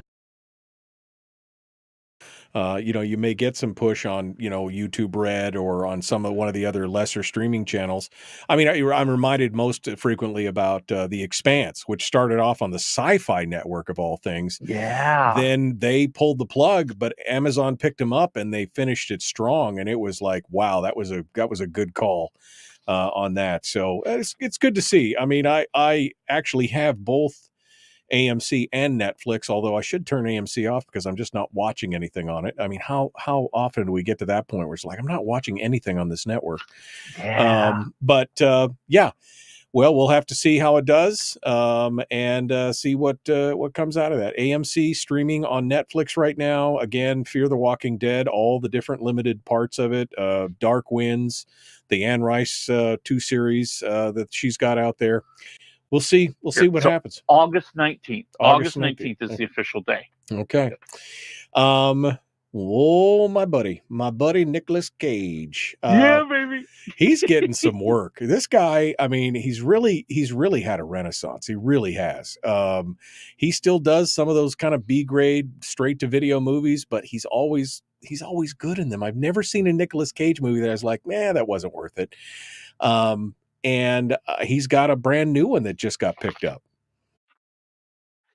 You may get some push on, YouTube Red or on one of the other lesser streaming channels. I mean, I'm reminded most frequently about The Expanse, which started off on the Sci-Fi Network of all things. Yeah. Then they pulled the plug, but Amazon picked them up and they finished it strong. And it was like, wow, that was a good call on that. So it's good to see. I mean, I actually have both AMC and Netflix, although I should turn AMC off because I'm just not watching anything on it. I mean, how often do we get to that point where it's like, I'm not watching anything on this network? Yeah. Yeah. Well, we'll have to see how it does, and see what comes out of that. AMC streaming on Netflix right now. Again, Fear the Walking Dead, all the different limited parts of it. Dark Winds, the Anne Rice 2 series that she's got out there. We'll see. We'll see what happens. August 19th. August 19th is Okay. the official day. Okay. My buddy Nicolas Cage. Yeah, baby. He's getting some work. This guy, I mean, he's really had a renaissance. He really has. He still does some of those kind of B-grade straight to video movies, but he's always good in them. I've never seen a Nicolas Cage movie that I was like, man, that wasn't worth it. And he's got a brand new one that just got picked up.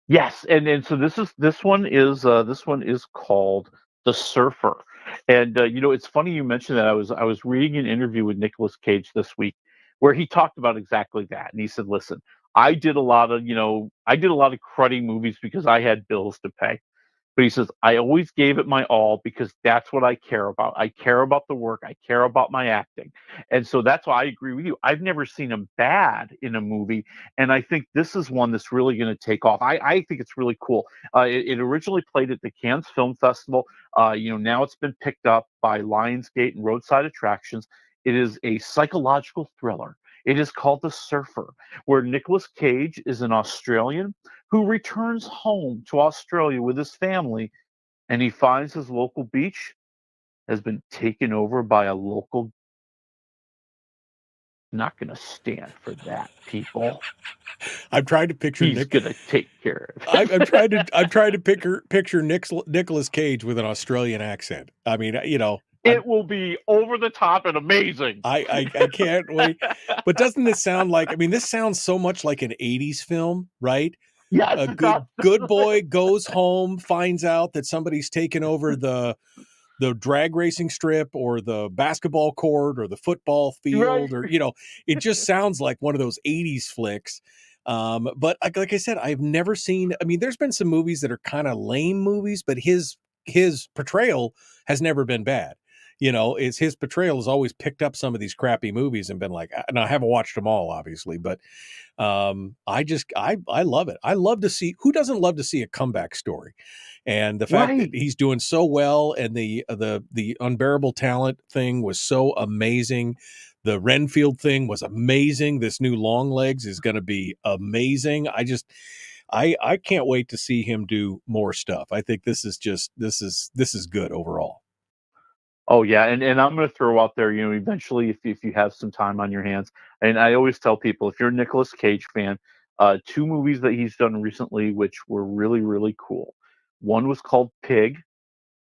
Yes, and so this one is called The Surfer, and it's funny you mentioned that. I was reading an interview with Nicolas Cage this week where he talked about exactly that, and he said, "Listen, I did a lot of cruddy movies because I had bills to pay." But he says, I always gave it my all because that's what I care about. I care about the work. I care about my acting. And so that's why I agree with you. I've never seen him bad in a movie. And I think this is one that's really going to take off. I think it's really cool. It originally played at the Cannes Film Festival. Now it's been picked up by Lionsgate and Roadside Attractions. It is a psychological thriller. It is called The Surfer, where Nicolas Cage is an Australian who returns home to Australia with his family, and he finds his local beach has been taken over by a local. Not going to stand for that, people. I've tried to picture. He's going to take care of it. I've tried to picture Nicolas Cage with an Australian accent. I mean, it will be over the top and amazing. I can't wait. But doesn't this sound like? I mean, this sounds so much like an '80s film, right? Yes, a good boy goes home, finds out that somebody's taken over the drag racing strip or the basketball court or the football field, or it just sounds like one of those 80s flicks. But like I said, I've never seen. I mean, there's been some movies that are kind of lame movies, but his portrayal has never been bad. His portrayal has always picked up some of these crappy movies and been like, and I haven't watched them all, obviously, but I love it. I love to see, who doesn't love to see a comeback story? And the fact that he's doing so well, and the Unbearable Talent thing was so amazing. The Renfield thing was amazing. This new Longlegs is going to be amazing. I can't wait to see him do more stuff. I think this is good overall. Oh yeah, and I'm going to throw out there, eventually if you have some time on your hands, and I always tell people, if you're a Nicolas Cage fan, 2 movies that he's done recently which were really, really cool. One was called Pig,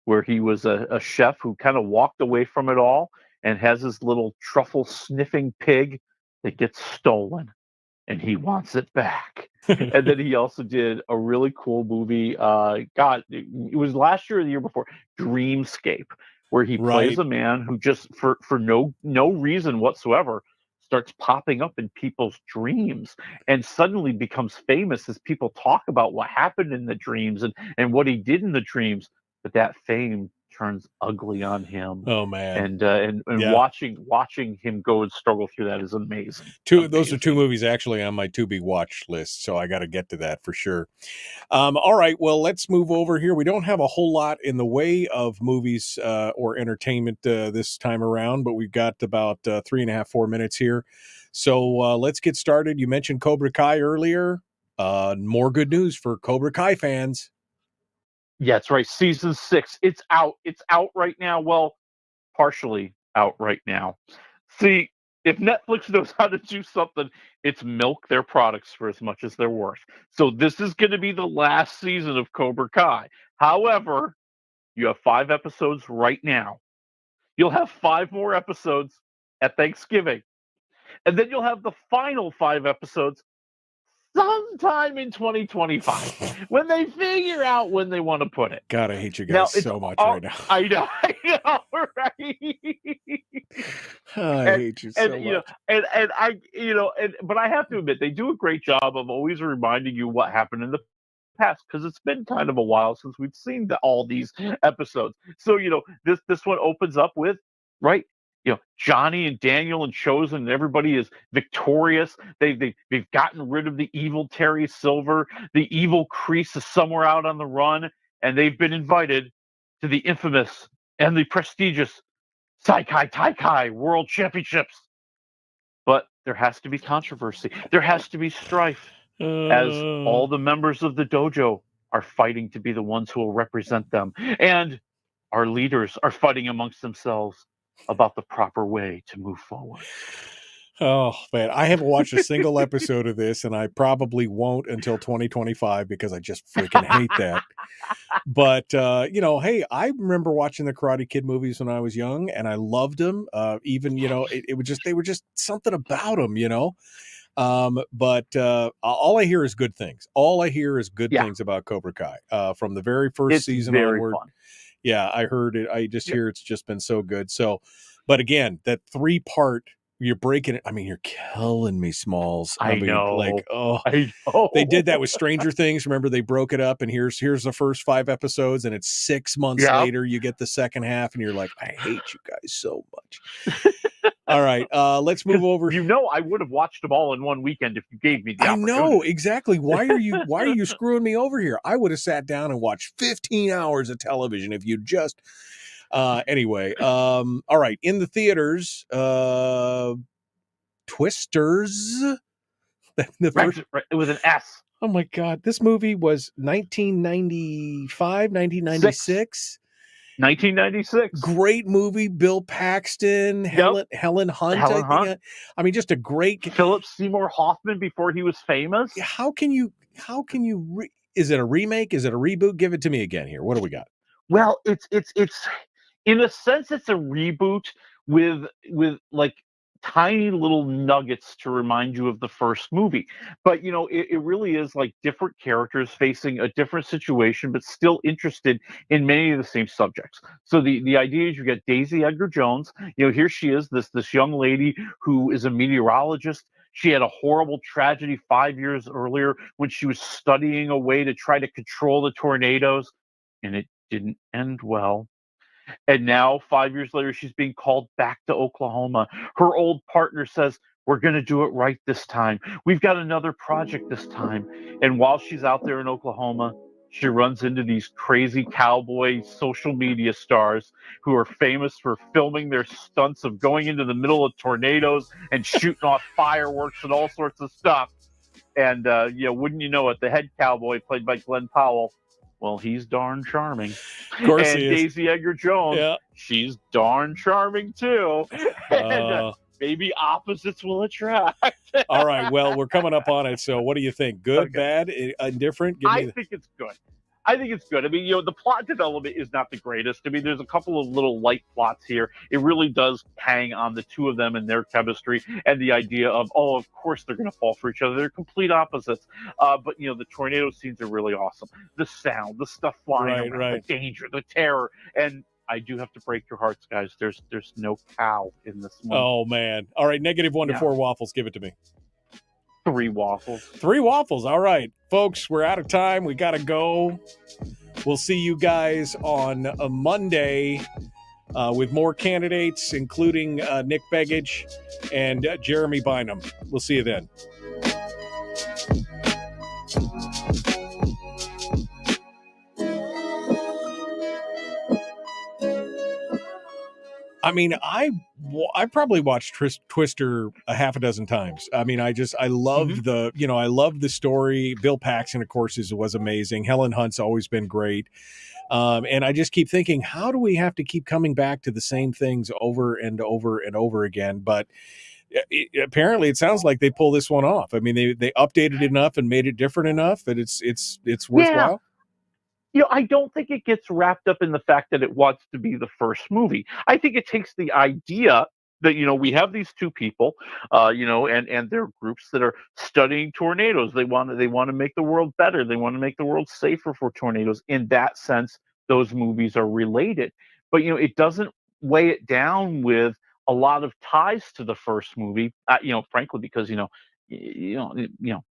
where he was a chef who kind of walked away from it all and has his little truffle sniffing pig that gets stolen, and he wants it back. And then he also did a really cool movie. It was last year or the year before, Dreamscape, where he plays a man who just for no reason whatsoever starts popping up in people's dreams and suddenly becomes famous as people talk about what happened in the dreams and what he did in the dreams. But that fame turns ugly on him. Oh man! And watching him go and struggle through that is amazing. Those are 2 movies actually on my to be watched list, so I got to get to that for sure. All right, well, let's move over here. We don't have a whole lot in the way of movies or entertainment this time around, but we've got about 3.5-4 minutes here. So let's get started. You mentioned Cobra Kai earlier. More good news for Cobra Kai fans. Yeah, that's right. Season 6. It's out. It's out right now. Well, partially out right now. See, if Netflix knows how to do something, it's milk their products for as much as they're worth. So this is going to be the last season of Cobra Kai. However, You have 5 episodes right now. You'll have 5 more episodes at Thanksgiving. And then you'll have the final 5 episodes sometime in 2025 when they figure out when they want to put it. God, I hate you Now, guys it's so much all- right now. I know, right? I hate you so much. You know, but I have to admit, they do a great job of always reminding you what happened in the past, because it's been kind of a while since we've seen all these episodes. So, this one opens up with, right? Johnny and Daniel and Chosen and everybody is victorious. They've gotten rid of the evil Terry Silver. The evil Kreese is somewhere out on the run, and they've been invited to the infamous and the prestigious Saikai Taikai World Championships. But there has to be controversy. There has to be strife, as all the members of the dojo are fighting to be the ones who will represent them. And our leaders are fighting amongst themselves about the proper way to move forward. Oh, man. I haven't watched a single episode of this, and I probably won't until 2025 because I just freaking hate that. But, hey, I remember watching the Karate Kid movies when I was young, and I loved them. Even, they were just something about them, but all I hear is good things. All I hear is good things about Cobra Kai from the very first season onward. Fun. Yeah, I heard it. I just hear it's just been so good. So, but again, that 3-part, you're breaking it. I mean, you're killing me, Smalls. I know. I know. They did that with Stranger Things. Remember, they broke it up, and here's the first 5 episodes, and it's 6 months later you get the second half, and you're like, I hate you guys so much. All right, let's move over. I would have watched them all in one weekend if you gave me the opportunity. I know, exactly. Why are you screwing me over here? I would have sat down and watched 15 hours of television if you just anyway. All right, in the theaters, Twisters. Right, it was an S. Oh my God, this movie was 1995, 1996. 1996. Great movie. Bill Paxton, Helen Hunt. I mean, just a great Philip Seymour Hoffman before he was famous. How can you? Is it a remake? Is it a reboot? Give it to me again here. What do we got? Well, it's in a sense it's a reboot with like tiny little nuggets to remind you of the first movie. But, it really is like different characters facing a different situation, but still interested in many of the same subjects. So the idea is you get Daisy Edgar Jones. Here she is, this young lady who is a meteorologist. She had a horrible tragedy 5 years earlier when she was studying a way to try to control the tornadoes, and it didn't end well. And now, 5 years later, she's being called back to Oklahoma. Her old partner says, we're going to do it right this time. We've got another project this time. And while she's out there in Oklahoma, she runs into these crazy cowboy social media stars who are famous for filming their stunts of going into the middle of tornadoes and shooting off fireworks and all sorts of stuff. And, wouldn't you know it, the head cowboy, played by Glenn Powell, well, he's darn charming. Of course and he is. Daisy Edgar Jones, she's darn charming too. And maybe opposites will attract. All right, well, we're coming up on it. So what do you think? Good, bad, indifferent? I think it's good. I mean, the plot development is not the greatest. I mean, there's a couple of little light plots here. It really does hang on the two of them and their chemistry and the idea of, of course they're going to fall for each other. They're complete opposites. But, the tornado scenes are really awesome. The sound, the stuff flying around, the danger, the terror. And I do have to break your hearts, guys. There's no cow in this one. Oh, man. All right, -1 to 4 waffles. Give it to me. 3 waffles. 3 waffles. All right, folks, we're out of time. We got to go. We'll see you guys on a Monday with more candidates, including Nick Begich and Jeremy Bynum. We'll see you then. I mean, I probably watched Twister a half a dozen times. I mean, I loved I loved the story. Bill Paxton, of course, was amazing. Helen Hunt's always been great. And I just keep thinking, how do we have to keep coming back to the same things over and over and over again? But apparently it sounds like they pull this one off. I mean, they updated it enough and made it different enough that it's worthwhile. I don't think it gets wrapped up in the fact that it wants to be the first movie. I think it takes the idea that we have these two people, and they're groups that are studying tornadoes. They want to make the world better. They want to make the world safer for tornadoes. In that sense, those movies are related. But it doesn't weigh it down with a lot of ties to the first movie. Frankly, because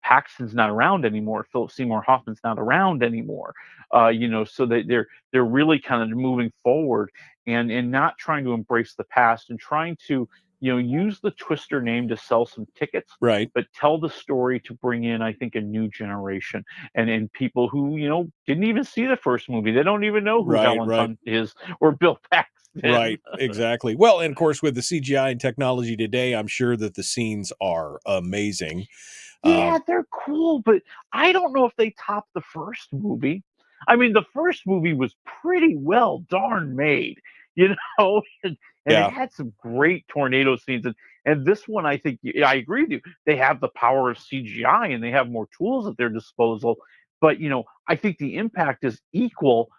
Paxton's not around anymore. Philip Seymour Hoffman's not around anymore. So they're really kind of moving forward and not trying to embrace the past and trying to use the Twister name to sell some tickets, right? But tell the story to bring in, I think, a new generation and people who didn't even see the first movie. They don't even know who Helen Hunt is or Bill Paxton. Right, exactly. Well, and of course, with the CGI and technology today, I'm sure that the scenes are amazing. Yeah, they're cool, but I don't know if they top the first movie. I mean, the first movie was pretty well darn made, and it had some great tornado scenes. And this one, I think, I agree with you. They have the power of CGI and they have more tools at their disposal. But, I think the impact is equal,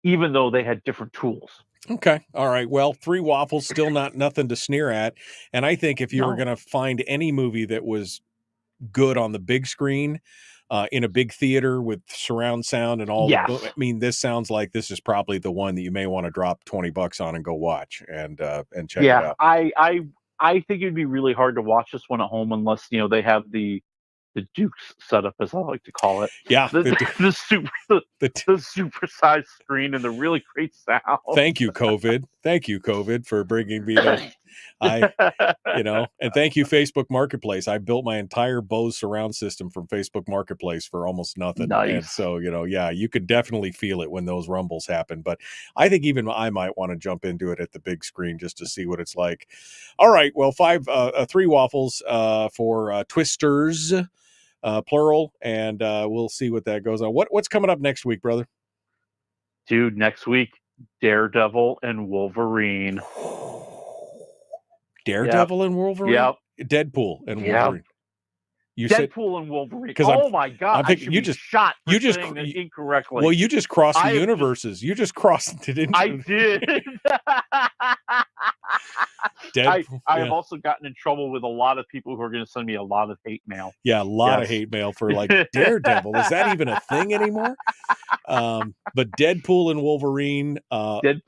even though they had different tools. Okay. All right. Well, Three Waffles, still nothing to sneer at. And I think if you were going to find any movie that was good on the big screen, in a big theater with surround sound and all, I mean, this sounds like this is probably the one that you may want to drop $20 on and go watch and check it out. I think it'd be really hard to watch this one at home unless they have the Duke's setup, as I like to call it. Yeah, the supersized screen and the really great sound. Thank you, COVID, for bringing me to. And thank you, Facebook Marketplace. I built my entire Bose surround system from Facebook Marketplace for almost nothing. Nice. And so, you could definitely feel it when those rumbles happen. But I think even I might want to jump into it at the big screen just to see what it's like. All right. Well, Three Waffles for Twisters, plural, and we'll see what that goes on. What's coming up next week, brother? Dude, next week, Daredevil and Wolverine. Daredevil and Wolverine? Yep. Deadpool and Wolverine. You Deadpool and Wolverine. My God! I think you just shot. You just saying that incorrectly. Well, you just crossed the universes. You just crossed it. I did. I have also gotten in trouble with a lot of people who are going to send me a lot of hate mail. Yeah, a lot of hate mail for like Daredevil. Is that even a thing anymore? But Deadpool and Wolverine.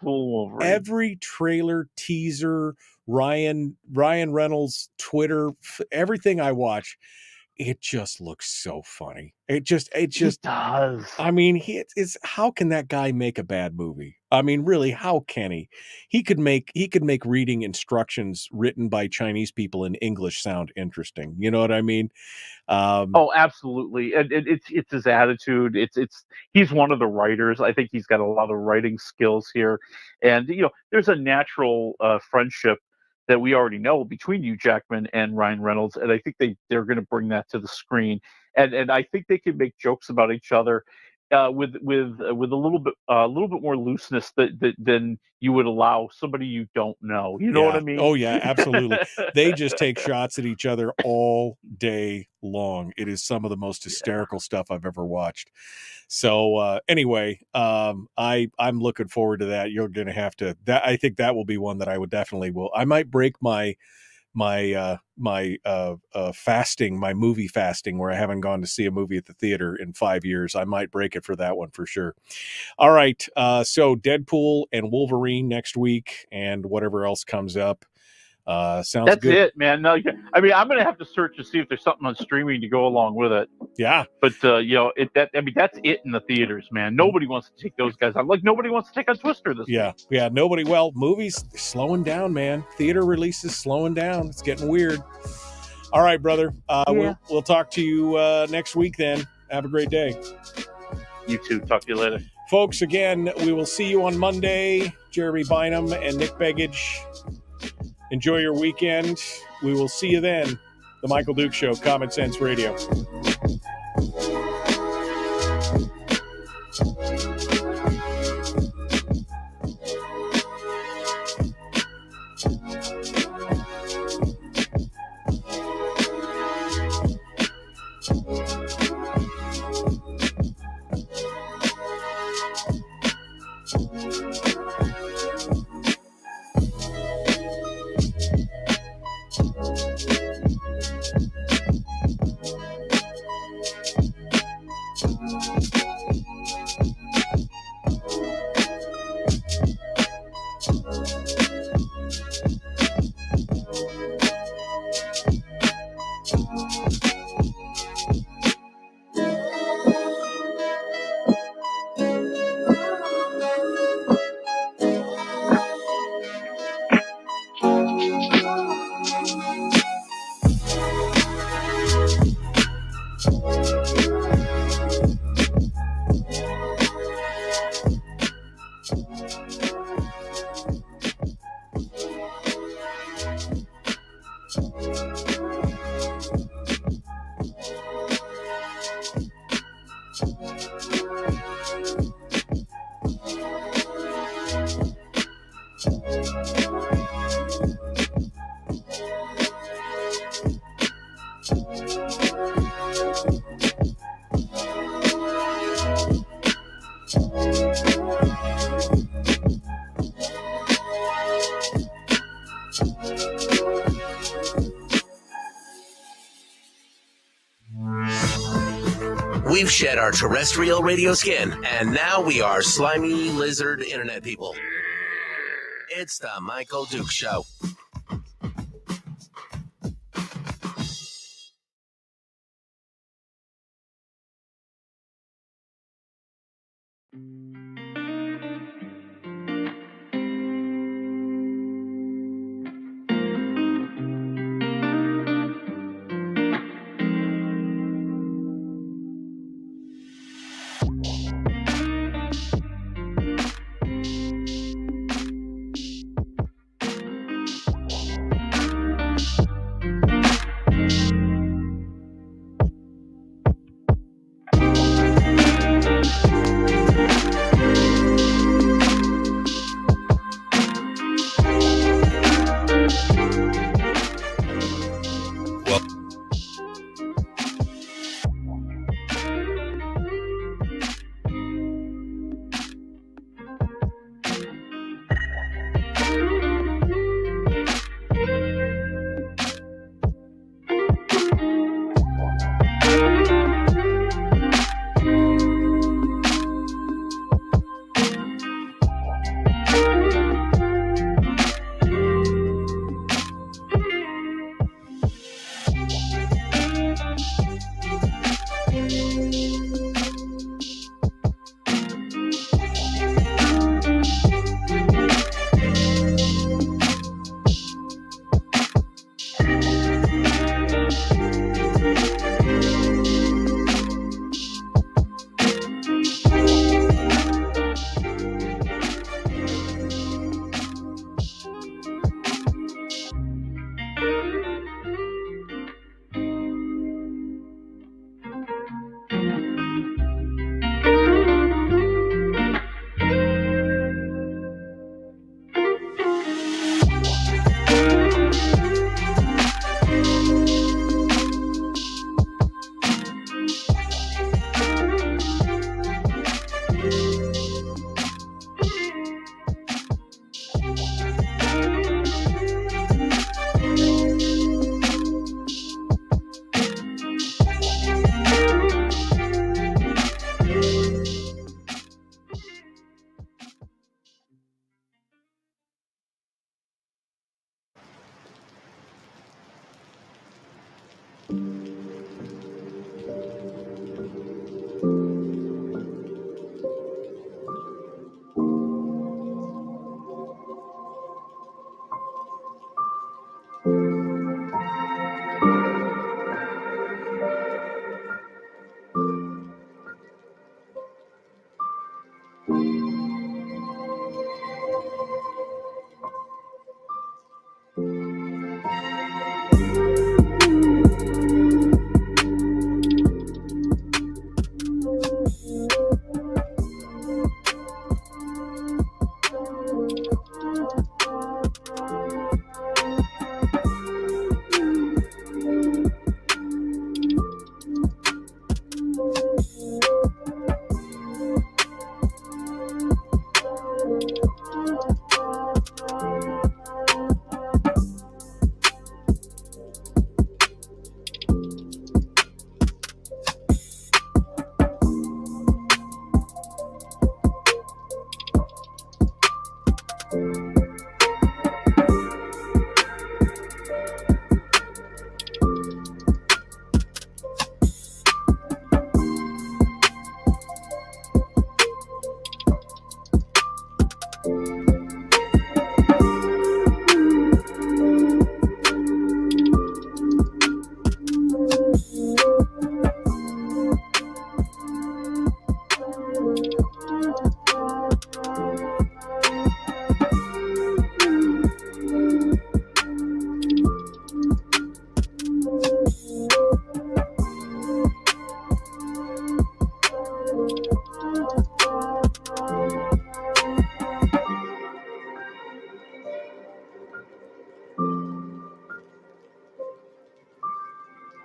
Wolverine. Every trailer, teaser, Ryan Reynolds, Twitter, everything I watch, it just looks so funny. It just does. I mean, it's how can that guy make a bad movie? I mean, really, how can he? He could make reading instructions written by Chinese people in English sound interesting. You know what I mean? Oh, absolutely. And it's his attitude. He's one of the writers. I think he's got a lot of writing skills here. And there's a natural friendship that we already know between Hugh Jackman and Ryan Reynolds, and I think they're going to bring that to the screen, and I think they can make jokes about each other with a little bit more looseness than you would allow somebody you don't know. You know what I mean? Oh yeah, absolutely. They just take shots at each other all day long. It is some of the most hysterical stuff I've ever watched. So anyway, I'm looking forward to that. You're going to have to. I think that will be one that I would definitely will. I might break my fasting, my movie fasting, where I haven't gone to see a movie at the theater in 5 years. I might break it for that one for sure. All right. So Deadpool and Wolverine next week and whatever else comes up. Sounds That's good. it, man. No, I mean, I'm going to have to search to see if there's something on streaming to go along with it. Yeah. But, that's it in the theaters, man. Nobody wants to take those guys on. Like, nobody wants to take on Twister this week. Yeah. Nobody. Well, movies slowing down, man. Theater releases slowing down. It's getting weird. All right, brother. We'll talk to you next week then. Have a great day. You too. Talk to you later. Folks, again, we will see you on Monday. Jeremy Bynum and Nick Begich. Enjoy your weekend. We will see you then. The Michael Duke Show, Common Sense Radio. We've shed our terrestrial radio skin, and now we are slimy lizard internet people. It's the Michael Duke Show.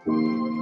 Thank you.